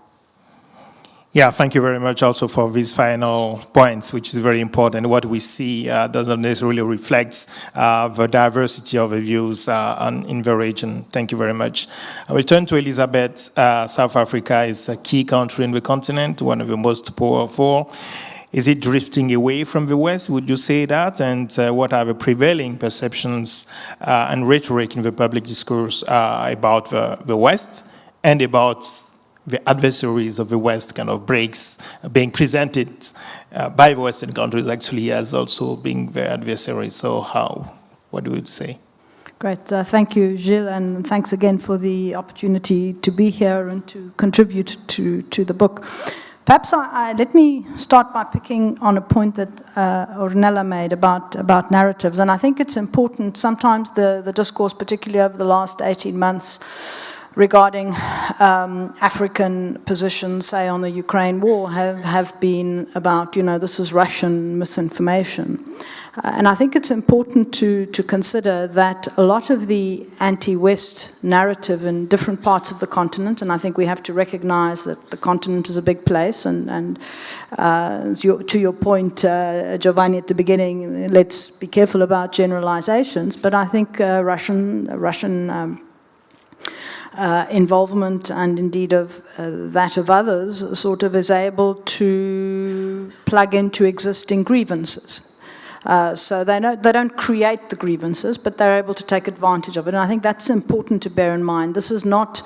Yeah, thank you very much also for these final points, which is very important. What we see doesn't necessarily reflect the diversity of the views in the region. Thank you very much. I will turn to Elizabeth. South Africa is a key country in the continent, one of the most powerful. Is it drifting away from the West? Would you say that? And what are the prevailing perceptions and rhetoric in the public discourse about the West and about the adversaries of the West kind of breaks being presented by the Western countries actually as also being their adversaries? So what do you say? Great, thank you, Gilles, and thanks again for the opportunity to be here and to contribute to the book. Perhaps let me start by picking on a point that Ornella made about narratives, and I think it's important. Sometimes the discourse, particularly over the last 18 months, regarding African positions, say on the Ukraine war, have been about, this is Russian misinformation. And I think it's important to consider that a lot of the anti-West narrative in different parts of the continent, and I think we have to recognize that the continent is a big place, and to your point, Giovanni, at the beginning, let's be careful about generalizations, but I think Russian involvement, and indeed of that of others, sort of is able to plug into existing grievances. So they don't create the grievances, but they're able to take advantage of it. And I think that's important to bear in mind. This is not,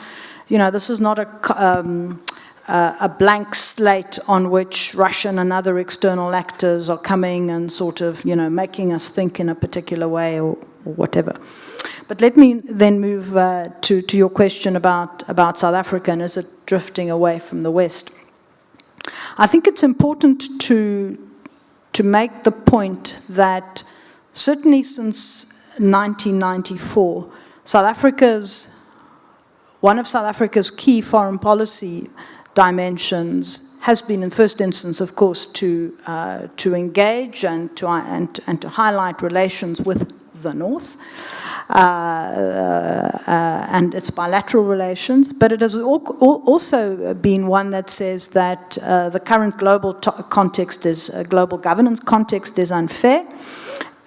a blank slate on which Russian and other external actors are coming and sort of, making us think in a particular way or whatever. But let me then move to your question about South Africa and is it drifting away from the West. I think it's important to make the point that certainly since 1994, one of South Africa's key foreign policy dimensions has been, in first instance, of course, to engage and to highlight relations with the North. And its bilateral relations, but it has also been one that says that the current global global governance context is unfair,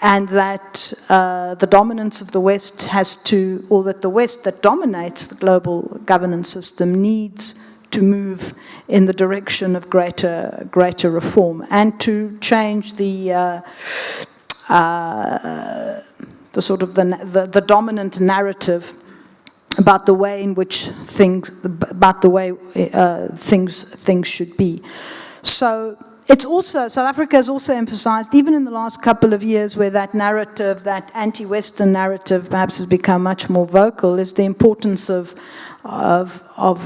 and that the dominance of the West that the West that dominates the global governance system needs to move in the direction of greater reform and to change the sort of the dominant narrative about the way in which things should be. So it's also, South Africa has also emphasized, even in the last couple of years where that narrative, that anti-Western narrative perhaps has become much more vocal, is the importance of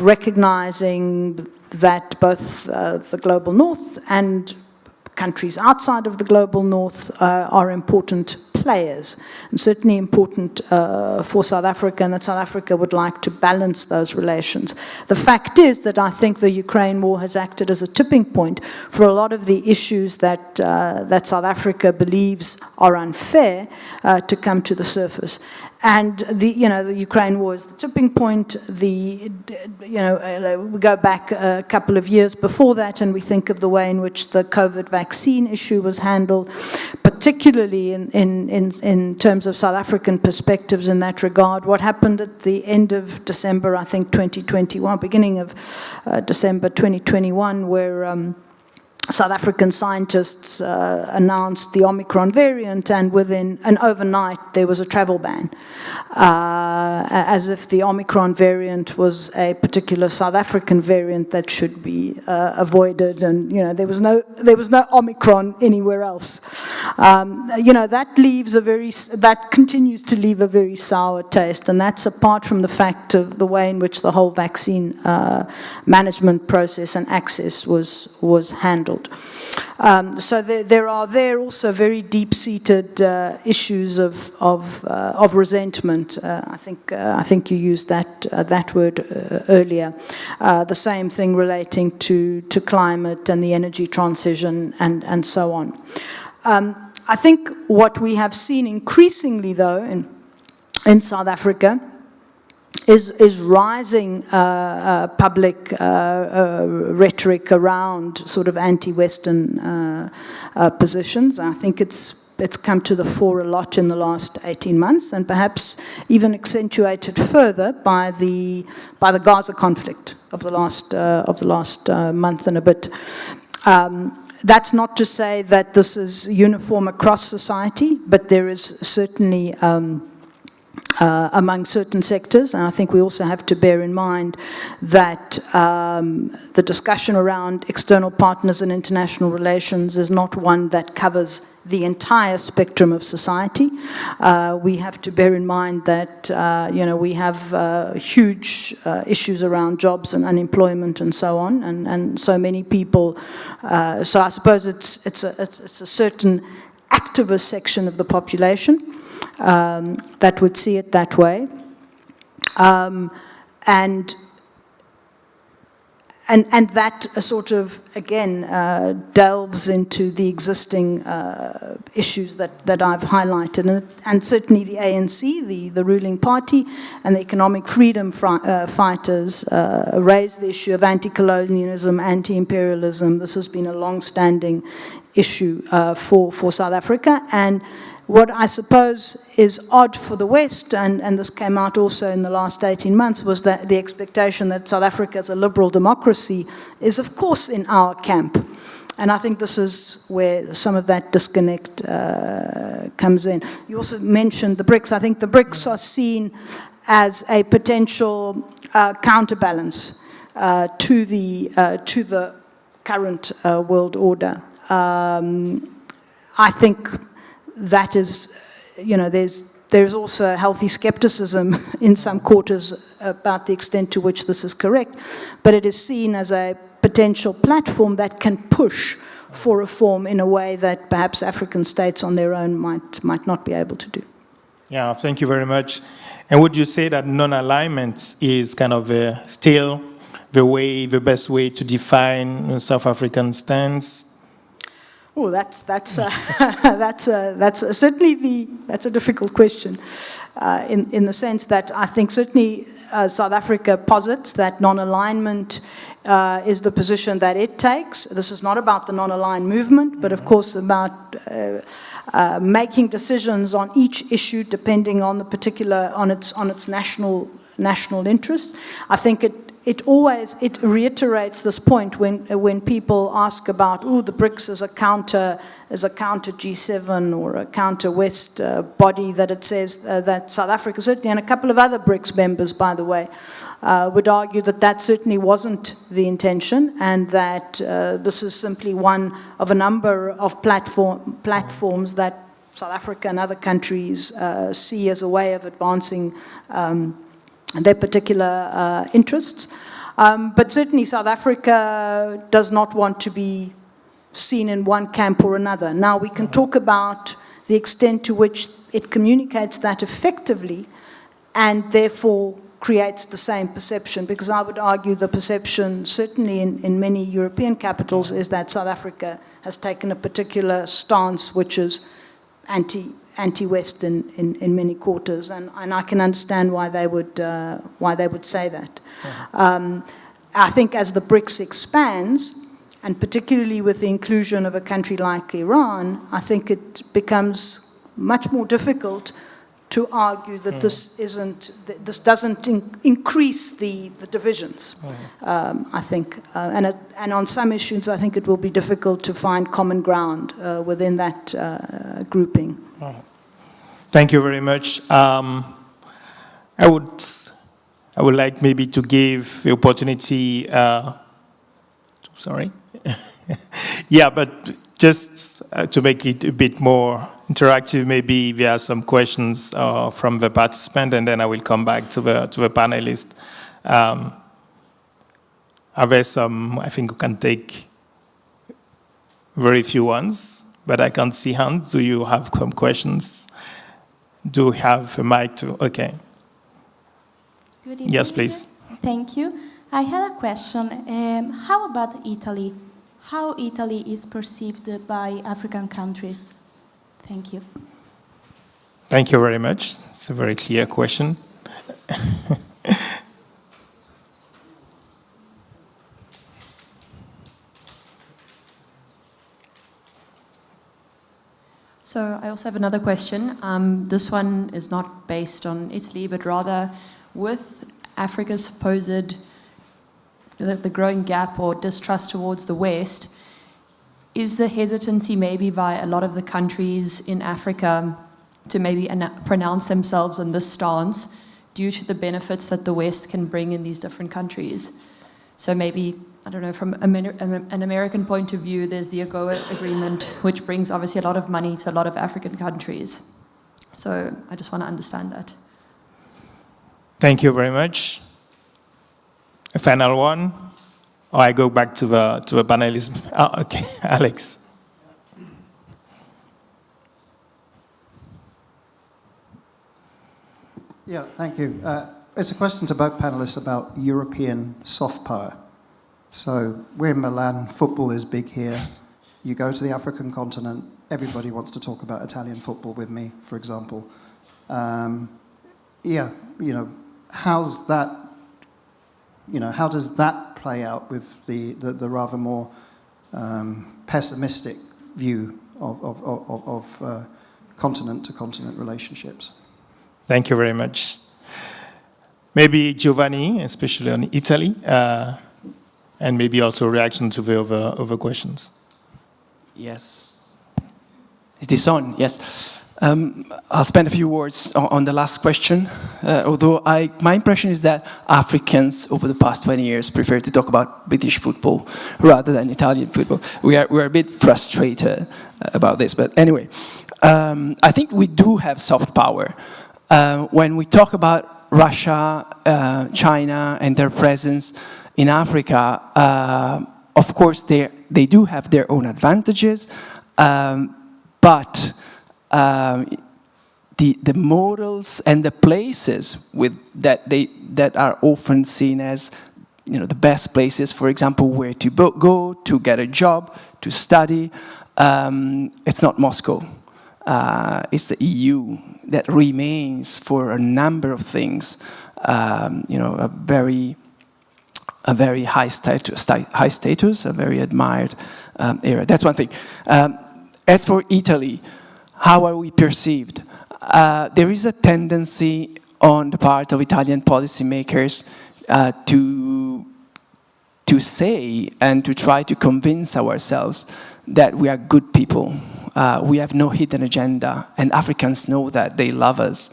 recognizing that both the global North and countries outside of the global North are important players, and certainly important for South Africa, and that South Africa would like to balance those relations. The fact is that I think the Ukraine war has acted as a tipping point for a lot of the issues that South Africa believes are unfair to come to the surface. And the Ukraine war is the tipping point. We go back a couple of years before that, and we think of the way in which the COVID vaccine issue was handled, particularly in terms of South African perspectives in that regard. What happened at the end of December, I think 2021, beginning of December 2021, where South African scientists announced the Omicron variant, and within an overnight there was a travel ban, as if the Omicron variant was a particular South African variant that should be avoided, and there was no Omicron anywhere else. That continues to leave a very sour taste, and that's apart from the fact of the way in which the whole vaccine management process and access was handled. So there are also very deep-seated issues of resentment. I think you used that word earlier. The same thing relating to climate and the energy transition and so on. I think what we have seen increasingly, though, in South Africa is rising public rhetoric around sort of anti-Western positions. I think it's come to the fore a lot in the last 18 months, and perhaps even accentuated further by the Gaza conflict of the last month and a bit. That's not to say that this is uniform across society, but there is certainly among certain sectors, and I think we also have to bear in mind that the discussion around external partners and international relations is not one that covers the entire spectrum of society. We have to bear in mind that we have huge issues around jobs and unemployment and so on, and so many people. So I suppose it's a certain activist section of the population that would see it that way, and that sort of again delves into the existing issues that I've highlighted, and certainly the ANC, the ruling party, and the economic freedom fighters raised the issue of anti-colonialism, anti-imperialism. This has been a long-standing issue for South Africa, and what I suppose is odd for the West, and this came out also in the last 18 months, was that the expectation that South Africa as a liberal democracy is, of course, in our camp. And I think this is where some of that disconnect comes in. You also mentioned the BRICS. I think the BRICS are seen as a potential counterbalance to the current world order. I think that is, there's also a healthy skepticism in some quarters about the extent to which this is correct, but it is seen as a potential platform that can push for reform in a way that perhaps African states on their own might not be able to do. Yeah, thank you very much. And would you say that non-alignment is kind of still the best way to define a South African stance? Oh, that's certainly that's a difficult question, in the sense that I think certainly South Africa posits that non-alignment is the position that it takes. This is not about the non-aligned movement, but of course about making decisions on each issue depending on the particular on its national interest. I think it reiterates this point when people ask about the BRICS as a counter G7 or a counter West body, that it says that South Africa certainly, and a couple of other BRICS members, by the way, would argue that certainly wasn't the intention, and that this is simply one of a number of platforms that South Africa and other countries see as a way of advancing their particular interests. But certainly South Africa does not want to be seen in one camp or another. Now we can talk about the extent to which it communicates that effectively and therefore creates the same perception, because I would argue the perception, certainly in many European capitals, is that South Africa has taken a particular stance which is anti-West in many quarters, and I can understand why they would say that. I think as the BRICS expands, and particularly with the inclusion of a country like Iran, I think it becomes much more difficult to argue that this doesn't increase the divisions. I think, and on some issues, I think it will be difficult to find common ground within that grouping. Thank you very much. I would like maybe to give the opportunity. Sorry. Yeah, but just to make it a bit more interactive, maybe there are some questions from the participant, and then I will come back to the panelists. Are there some? I think we can take very few ones, but I can't see hands. Do you have some questions? Do we have a mic to? Okay. Good evening. Yes, please. Thank you. I had a question. How about Italy? How Italy is perceived by African countries? Thank you. Thank you very much. It's a very clear question. So I also have another question. This one is not based on Italy, but rather with Africa's supposed the growing gap or distrust towards the West, is the hesitancy maybe by a lot of the countries in Africa to maybe pronounce themselves on this stance due to the benefits that the West can bring in these different countries? So maybe, I don't know, from an American point of view, there's the AGOA agreement, which brings obviously a lot of money to a lot of African countries. So I just want to understand that. Thank you very much. A final one, or I go back to the panelists. Oh, okay, Alex. Yeah, thank you. It's a question to both panelists about European soft power. So we're in Milan, football is big here. You go to the African continent, everybody wants to talk about Italian football with me, for example. Yeah, how's that? How does that play out with the rather more pessimistic view of continent-to-continent relationships? Thank you very much. Maybe Giovanni, especially on Italy, and maybe also reaction to the other questions. Yes. Is this on? Yes. I'll spend a few words on the last question, although my impression is that Africans over the past 20 years prefer to talk about British football rather than Italian football. We're a bit frustrated about this, but anyway, I think we do have soft power. When we talk about Russia, China, and their presence in Africa, of course they do have their own advantages, but the models and the places that are often seen as the best places, for example, where to go to get a job, to study, it's not Moscow. It's the EU that remains for a number of things, a very high status, a very admired area. That's one thing. As for Italy, how are we perceived? There is a tendency on the part of Italian policymakers to say and to try to convince ourselves that we are good people. We have no hidden agenda, and Africans know that. They love us.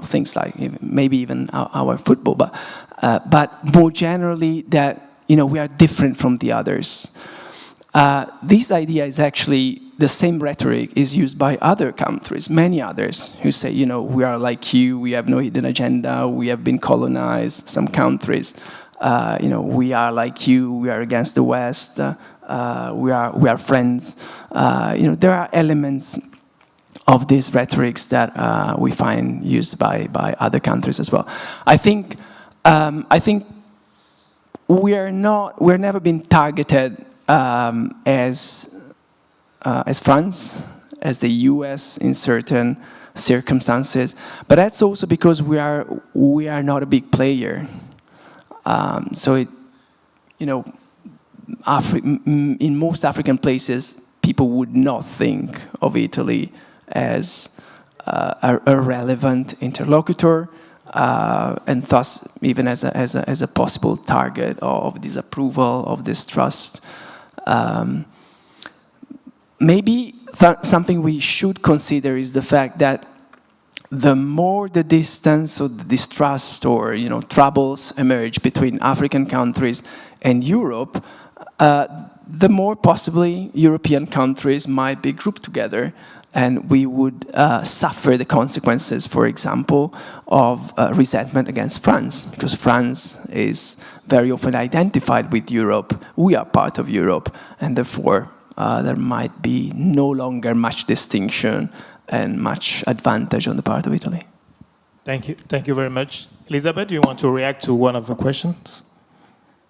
Things like maybe even our football, but more generally that we are different from the others. This idea is actually the same rhetoric is used by other countries, many others, who say, we are like you, we have no hidden agenda, we have been colonized, some countries, we are like you, we are against the West, we are friends. There are elements of these rhetorics that we find used by other countries as well. I think we're never been targeted as France, as the US in certain circumstances, but that's also because we are not a big player. So in most African places, people would not think of Italy as a relevant interlocutor, and thus even as a possible target of disapproval, of distrust. Maybe something we should consider is the fact that the more the distance or the distrust or troubles emerge between African countries and Europe, the more possibly European countries might be grouped together, and we would suffer the consequences, for example, of resentment against France, because France is very often identified with Europe. We are part of Europe, and therefore there might be no longer much distinction and much advantage on the part of Italy. Thank you. Thank you very much. Elizabeth, do you want to react to one of the questions?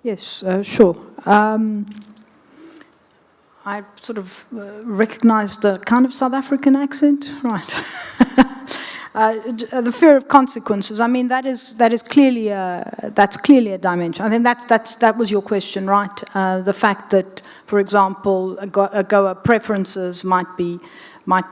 Yes, sure. I sort of recognized a kind of South African accent, right? The fear of consequences. I mean, that's clearly a dimension. I think that was your question, right? The fact that, for example, AGOA preferences might be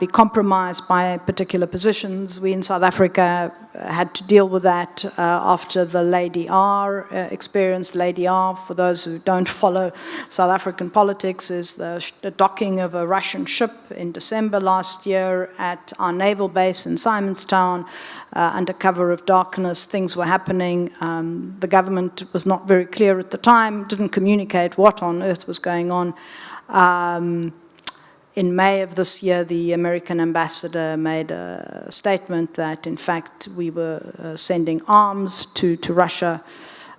compromised by particular positions. We in South Africa had to deal with that after the Lady R experience. Lady R, for those who don't follow South African politics, is the docking of a Russian ship in December last year at our naval base in Simonstown. Under cover of darkness, things were happening. The government was not very clear at the time, didn't communicate what on earth was going on. In May of this year, the American ambassador made a statement that, in fact, we were sending arms to Russia.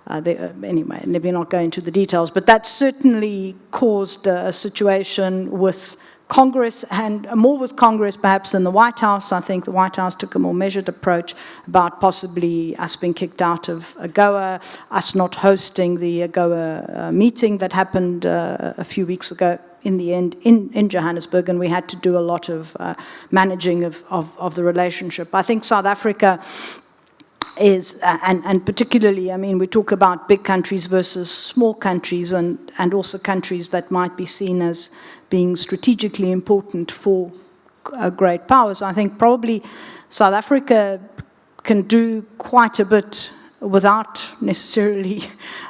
Anyway, let me not go into the details, but that certainly caused a situation with Congress, and more with Congress perhaps than the White House. I think the White House took a more measured approach about possibly us being kicked out of AGOA, us not hosting the AGOA meeting that happened a few weeks ago in the end in Johannesburg, and we had to do a lot of managing of the relationship. I think South Africa is, and particularly, I mean, we talk about big countries versus small countries, and also countries that might be seen as being strategically important for great powers. I think probably South Africa can do quite a bit without necessarily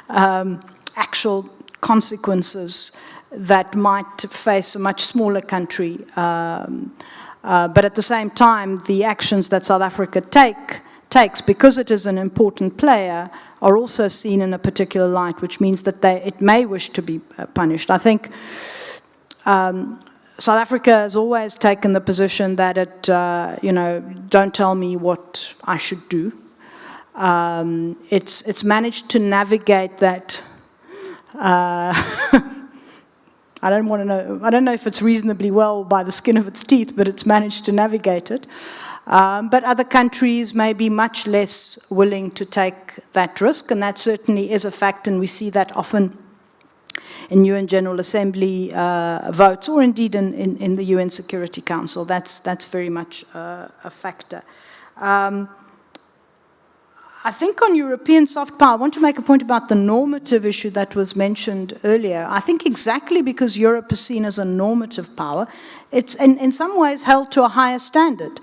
actual consequences that might face a much smaller country. But at the same time, the actions that South Africa takes, because it is an important player, are also seen in a particular light, which means that it may wish to be punished. I think South Africa has always taken the position that it, don't tell me what I should do. It's managed to navigate that. I don't know if it's reasonably well by the skin of its teeth, but it's managed to navigate it. But other countries may be much less willing to take that risk, and that certainly is a fact, and we see that often in UN General Assembly votes, or indeed in the UN Security Council. That's very much a factor. I think on European soft power, I want to make a point about the normative issue that was mentioned earlier. I think exactly because Europe is seen as a normative power, it's in some ways held to a higher standard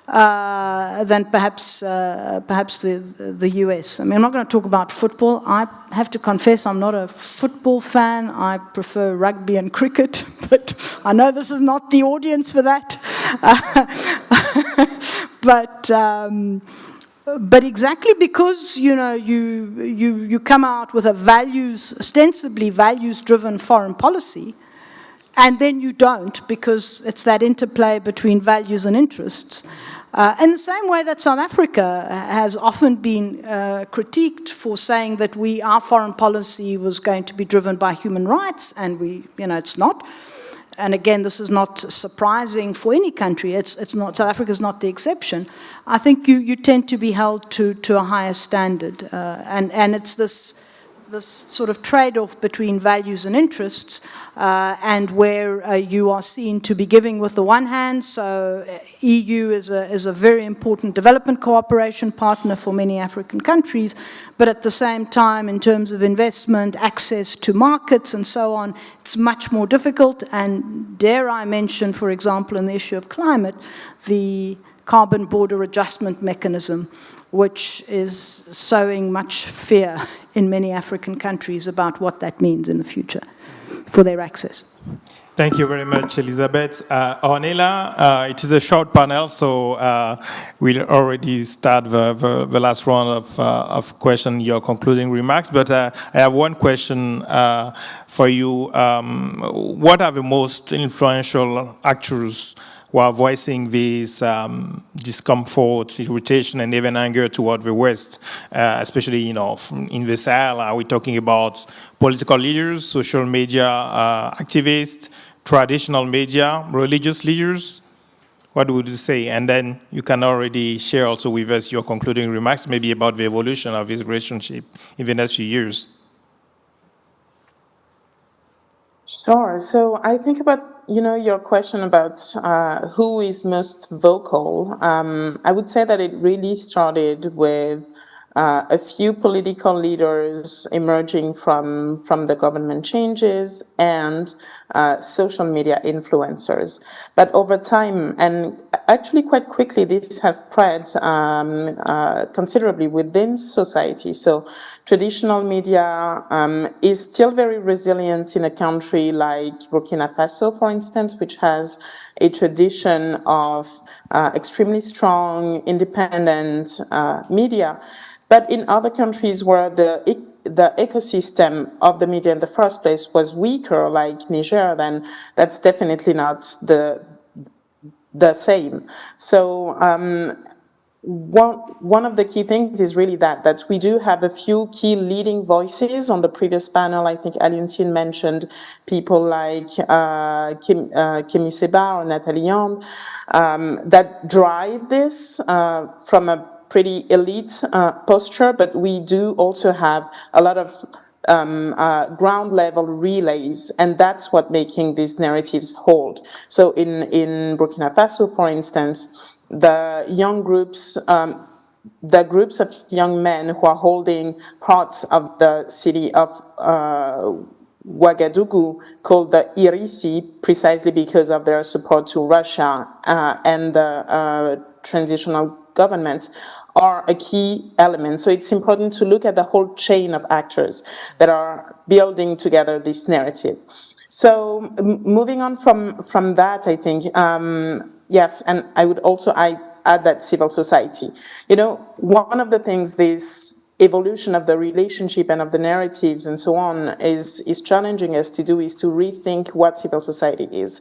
than perhaps the US. I mean, I'm not going to talk about football. I have to confess I'm not a football fan. I prefer rugby and cricket, but I know this is not the audience for that. But exactly because you come out with a ostensibly values-driven foreign policy, and then you don't, because it's that interplay between values and interests. In the same way that South Africa has often been critiqued for saying that our foreign policy was going to be driven by human rights, and it's not. and again, this is not surprising for any country. It's not, South Africa is not the exception. I think you tend to be held to a higher standard, and it's this sort of trade-off between values and interests, and where you are seen to be giving with the one hand. So EU is a very important development cooperation partner for many African countries, but at the same time, in terms of investment, access to markets and so on, it's much more difficult. And dare I mention, for example, in the issue of climate, the carbon border adjustment mechanism, which is sowing much fear in many African countries about what that means in the future for their access. Thank you very much, Elizabeth. Ornella, it is a short panel, so we'll already start the last round of questions, your concluding remarks. But I have one question for you. What are the most influential actors who are voicing these discomfort, irritation, and even anger toward the West, especially, in the Sahel? Are we talking about political leaders, social media activists, traditional media, religious leaders? What would you say? And then you can already share also with us your concluding remarks, maybe about the evolution of this relationship in the next few years. Sure. So I think about, your question about who is most vocal. I would say that it really started with a few political leaders emerging from the government changes and social media influencers. But over time, and actually quite quickly, this has spread considerably within society. So traditional media is still very resilient in a country like Burkina Faso, for instance, which has a tradition of extremely strong, independent media. But in other countries where the ecosystem of the media in the first place was weaker, like Niger, then that's definitely not the same. So one of the key things is really that we do have a few key leading voices. On the previous panel, I think Alientine mentioned people like Kemi Seba or Nathalie Yamb that drive this from a pretty elite posture, but we do also have a lot of ground level relays, and that's what making these narratives hold. So in Burkina Faso, for instance, the young groups, the groups of young men who are holding parts of the city of Ouagadougou, called the Irisi, precisely because of their support to Russia and the transitional government, are a key element. So it's important to look at the whole chain of actors that are building together this narrative. So moving on from that, I think, yes, and I would also add that civil society. One of the things this evolution of the relationship and of the narratives and so on is challenging us to do is to rethink what civil society is.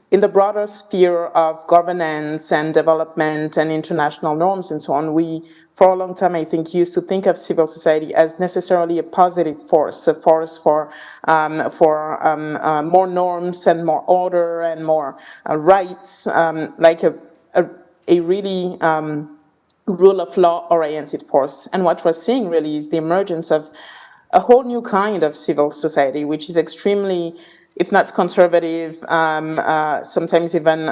In the broader sphere of governance and development and international norms and so on, we, for a long time, I think, used to think of civil society as necessarily a positive force, a force for more norms and more order and more rights, like a really rule of law oriented force. And what we're seeing really is the emergence of a whole new kind of civil society, which is extremely, if not conservative, sometimes even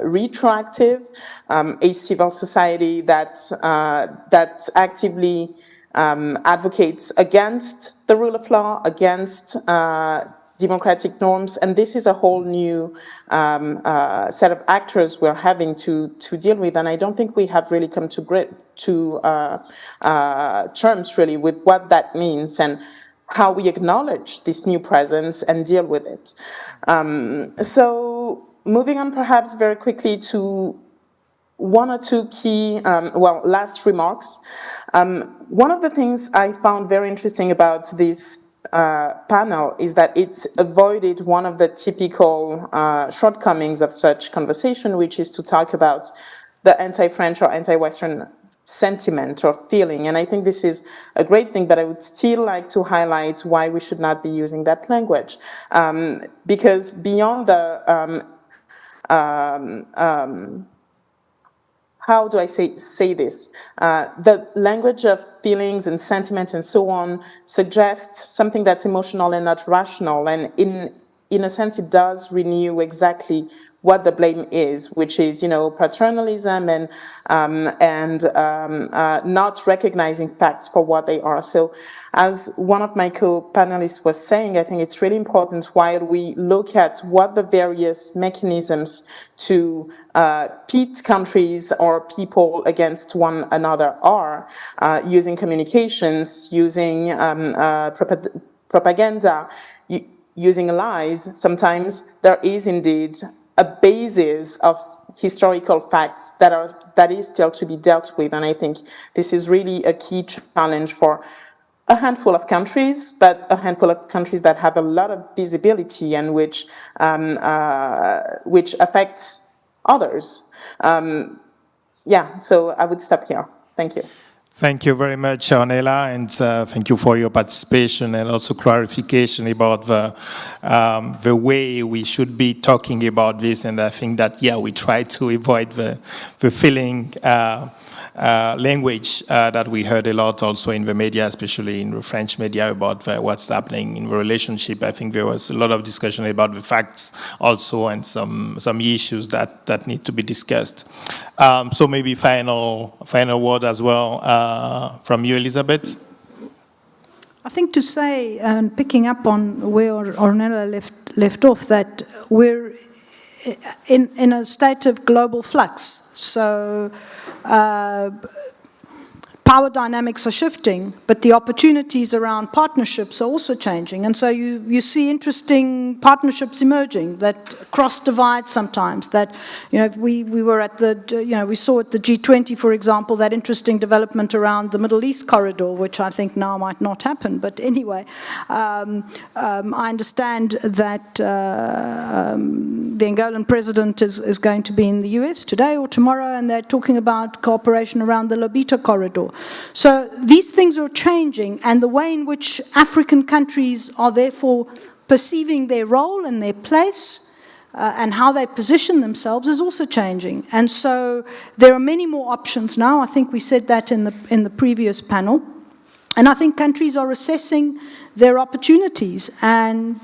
retroactive, a civil society that actively advocates against the rule of law, against democratic norms, and this is a whole new set of actors we're having to deal with, and I don't think we have really come to terms really with what that means and how we acknowledge this new presence and deal with it. So moving on perhaps very quickly to one or two key, last remarks. One of the things I found very interesting about this panel is that it avoided one of the typical shortcomings of such conversation, which is to talk about the anti-French or anti-Western sentiment or feeling. And I think this is a great thing, but I would still like to highlight why we should not be using that language. Because beyond the, how do I say this? The language of feelings and sentiments and so on suggests something that's emotional and not rational. And in a sense, it does renew exactly what the blame is, which is, paternalism and not recognizing facts for what they are. So as one of my co-panelists was saying, I think it's really important while we look at what the various mechanisms to pit countries or people against one another are, using communications, using propaganda, using lies, sometimes there is indeed a basis of historical facts that is still to be dealt with. And I think this is really a key challenge for a handful of countries, but a handful of countries that have a lot of visibility and which affects others. So I would stop here. Thank you. Thank you very much, Ornella, and thank you for your participation and also clarification about the way we should be talking about this. And I think that, we try to avoid the feeling language that we heard a lot also in the media, especially in the French media, about what's happening in the relationship. I think there was a lot of discussion about the facts also and some issues that need to be discussed. So maybe final word as well from you, Elizabeth. I think to say, and picking up on where Ornella left off, that we're in a state of global flux. So power dynamics are shifting, but the opportunities around partnerships are also changing. And so you see interesting partnerships emerging that cross divides sometimes. That, we were at we saw at the G20, for example, that interesting development around the Middle East corridor, which I think now might not happen. But anyway, I understand that the Angolan president is going to be in the US today or tomorrow, and they're talking about cooperation around the Lobito corridor. So these things are changing, and the way in which African countries are therefore perceiving their role and their place and how they position themselves is also changing. And so there are many more options now. I think we said that in the previous panel. And I think countries are assessing their opportunities and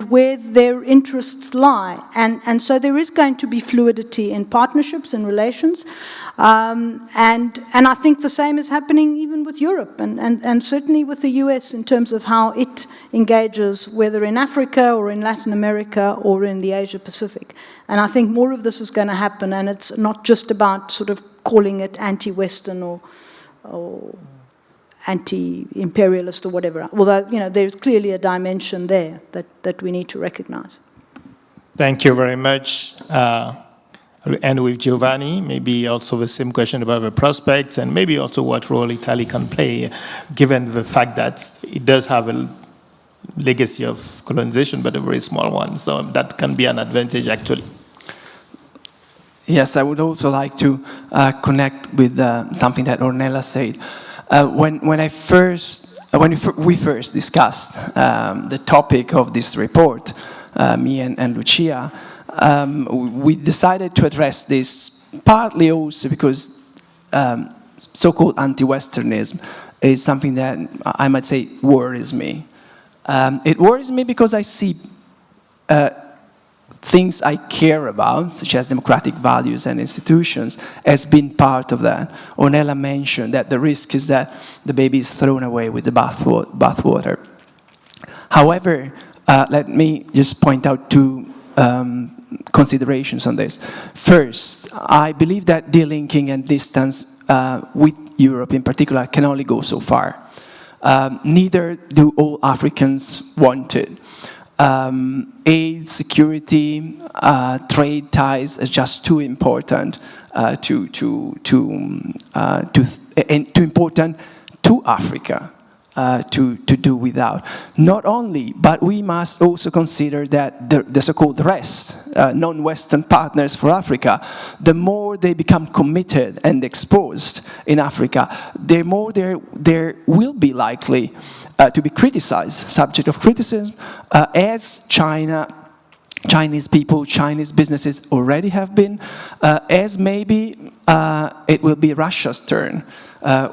where their interests lie. And so there is going to be fluidity in partnerships and relations. And I think the same is happening even with Europe and certainly with the US in terms of how it engages, whether in Africa or in Latin America or in the Asia Pacific. And I think more of this is going to happen, and it's not just about sort of calling it anti-Western or anti-imperialist or whatever. Although, there's clearly a dimension there that we need to recognize. Thank you very much. And with Giovanni, maybe also the same question about the prospects and maybe also what role Italy can play, given the fact that it does have a legacy of colonization, but a very small one. So that can be an advantage, actually. Yes, I would also like to connect with something that Ornella said. When we first discussed the topic of this report, me and Lucia, we decided to address this partly also because so-called anti-Westernism is something that I might say worries me. It worries me because I see things I care about, such as democratic values and institutions, as being part of that. Ornella mentioned that the risk is that the baby is thrown away with the bathwater. However, let me just point out two considerations on this. First, I believe that delinking and distance with Europe in particular can only go so far. Neither do all Africans want it. Aid, security, trade ties is just too important too important to Africa. to do without. Not only, but we must also consider that the so-called rest, non-Western partners for Africa, the more they become committed and exposed in Africa, the more they will be likely to be criticized, subject of criticism, as Chinese people, Chinese businesses already have been, as maybe it will be Russia's turn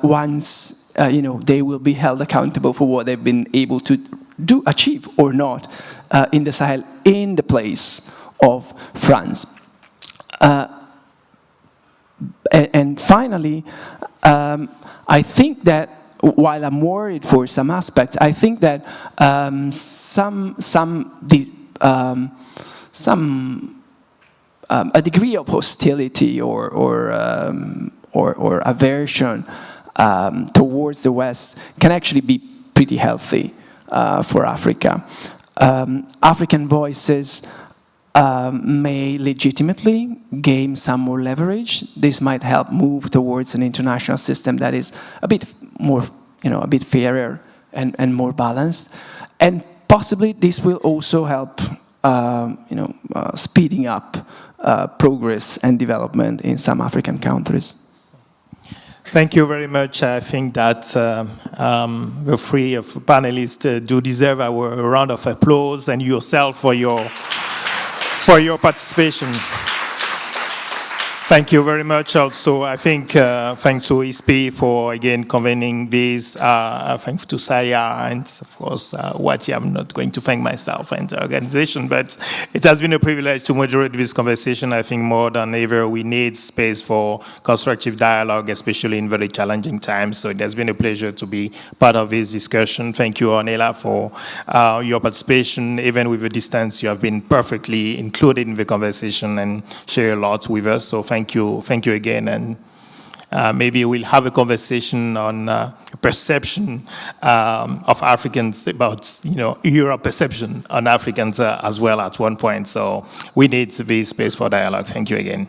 once they will be held accountable for what they've been able to achieve or not in the Sahel in the place of France. And finally, I think that while I'm worried for some aspects, I think that a degree of hostility or aversion towards the West can actually be pretty healthy for Africa. African voices may legitimately gain some more leverage. This might help move towards an international system that is a bit more, a bit fairer and more balanced. And possibly this will also help, speeding up progress and development in some African countries. Thank you very much. I think that the three of panelists do deserve our round of applause, and yourself for your participation. Thank you very much. Also, I think thanks to ISPI for again convening this. Thanks to Saya and of course Wati. I'm not going to thank myself and the organization, but it has been a privilege to moderate this conversation. I think more than ever we need space for constructive dialogue, especially in very challenging times. So it has been a pleasure to be part of this discussion. Thank you, Ornella, for your participation. Even with a distance, you have been perfectly included in the conversation and share a lot with us. So thank you again, and maybe we'll have a conversation on perception of Africans about Europe perception on Africans as well at one point. So we need this space for dialogue. Thank you again.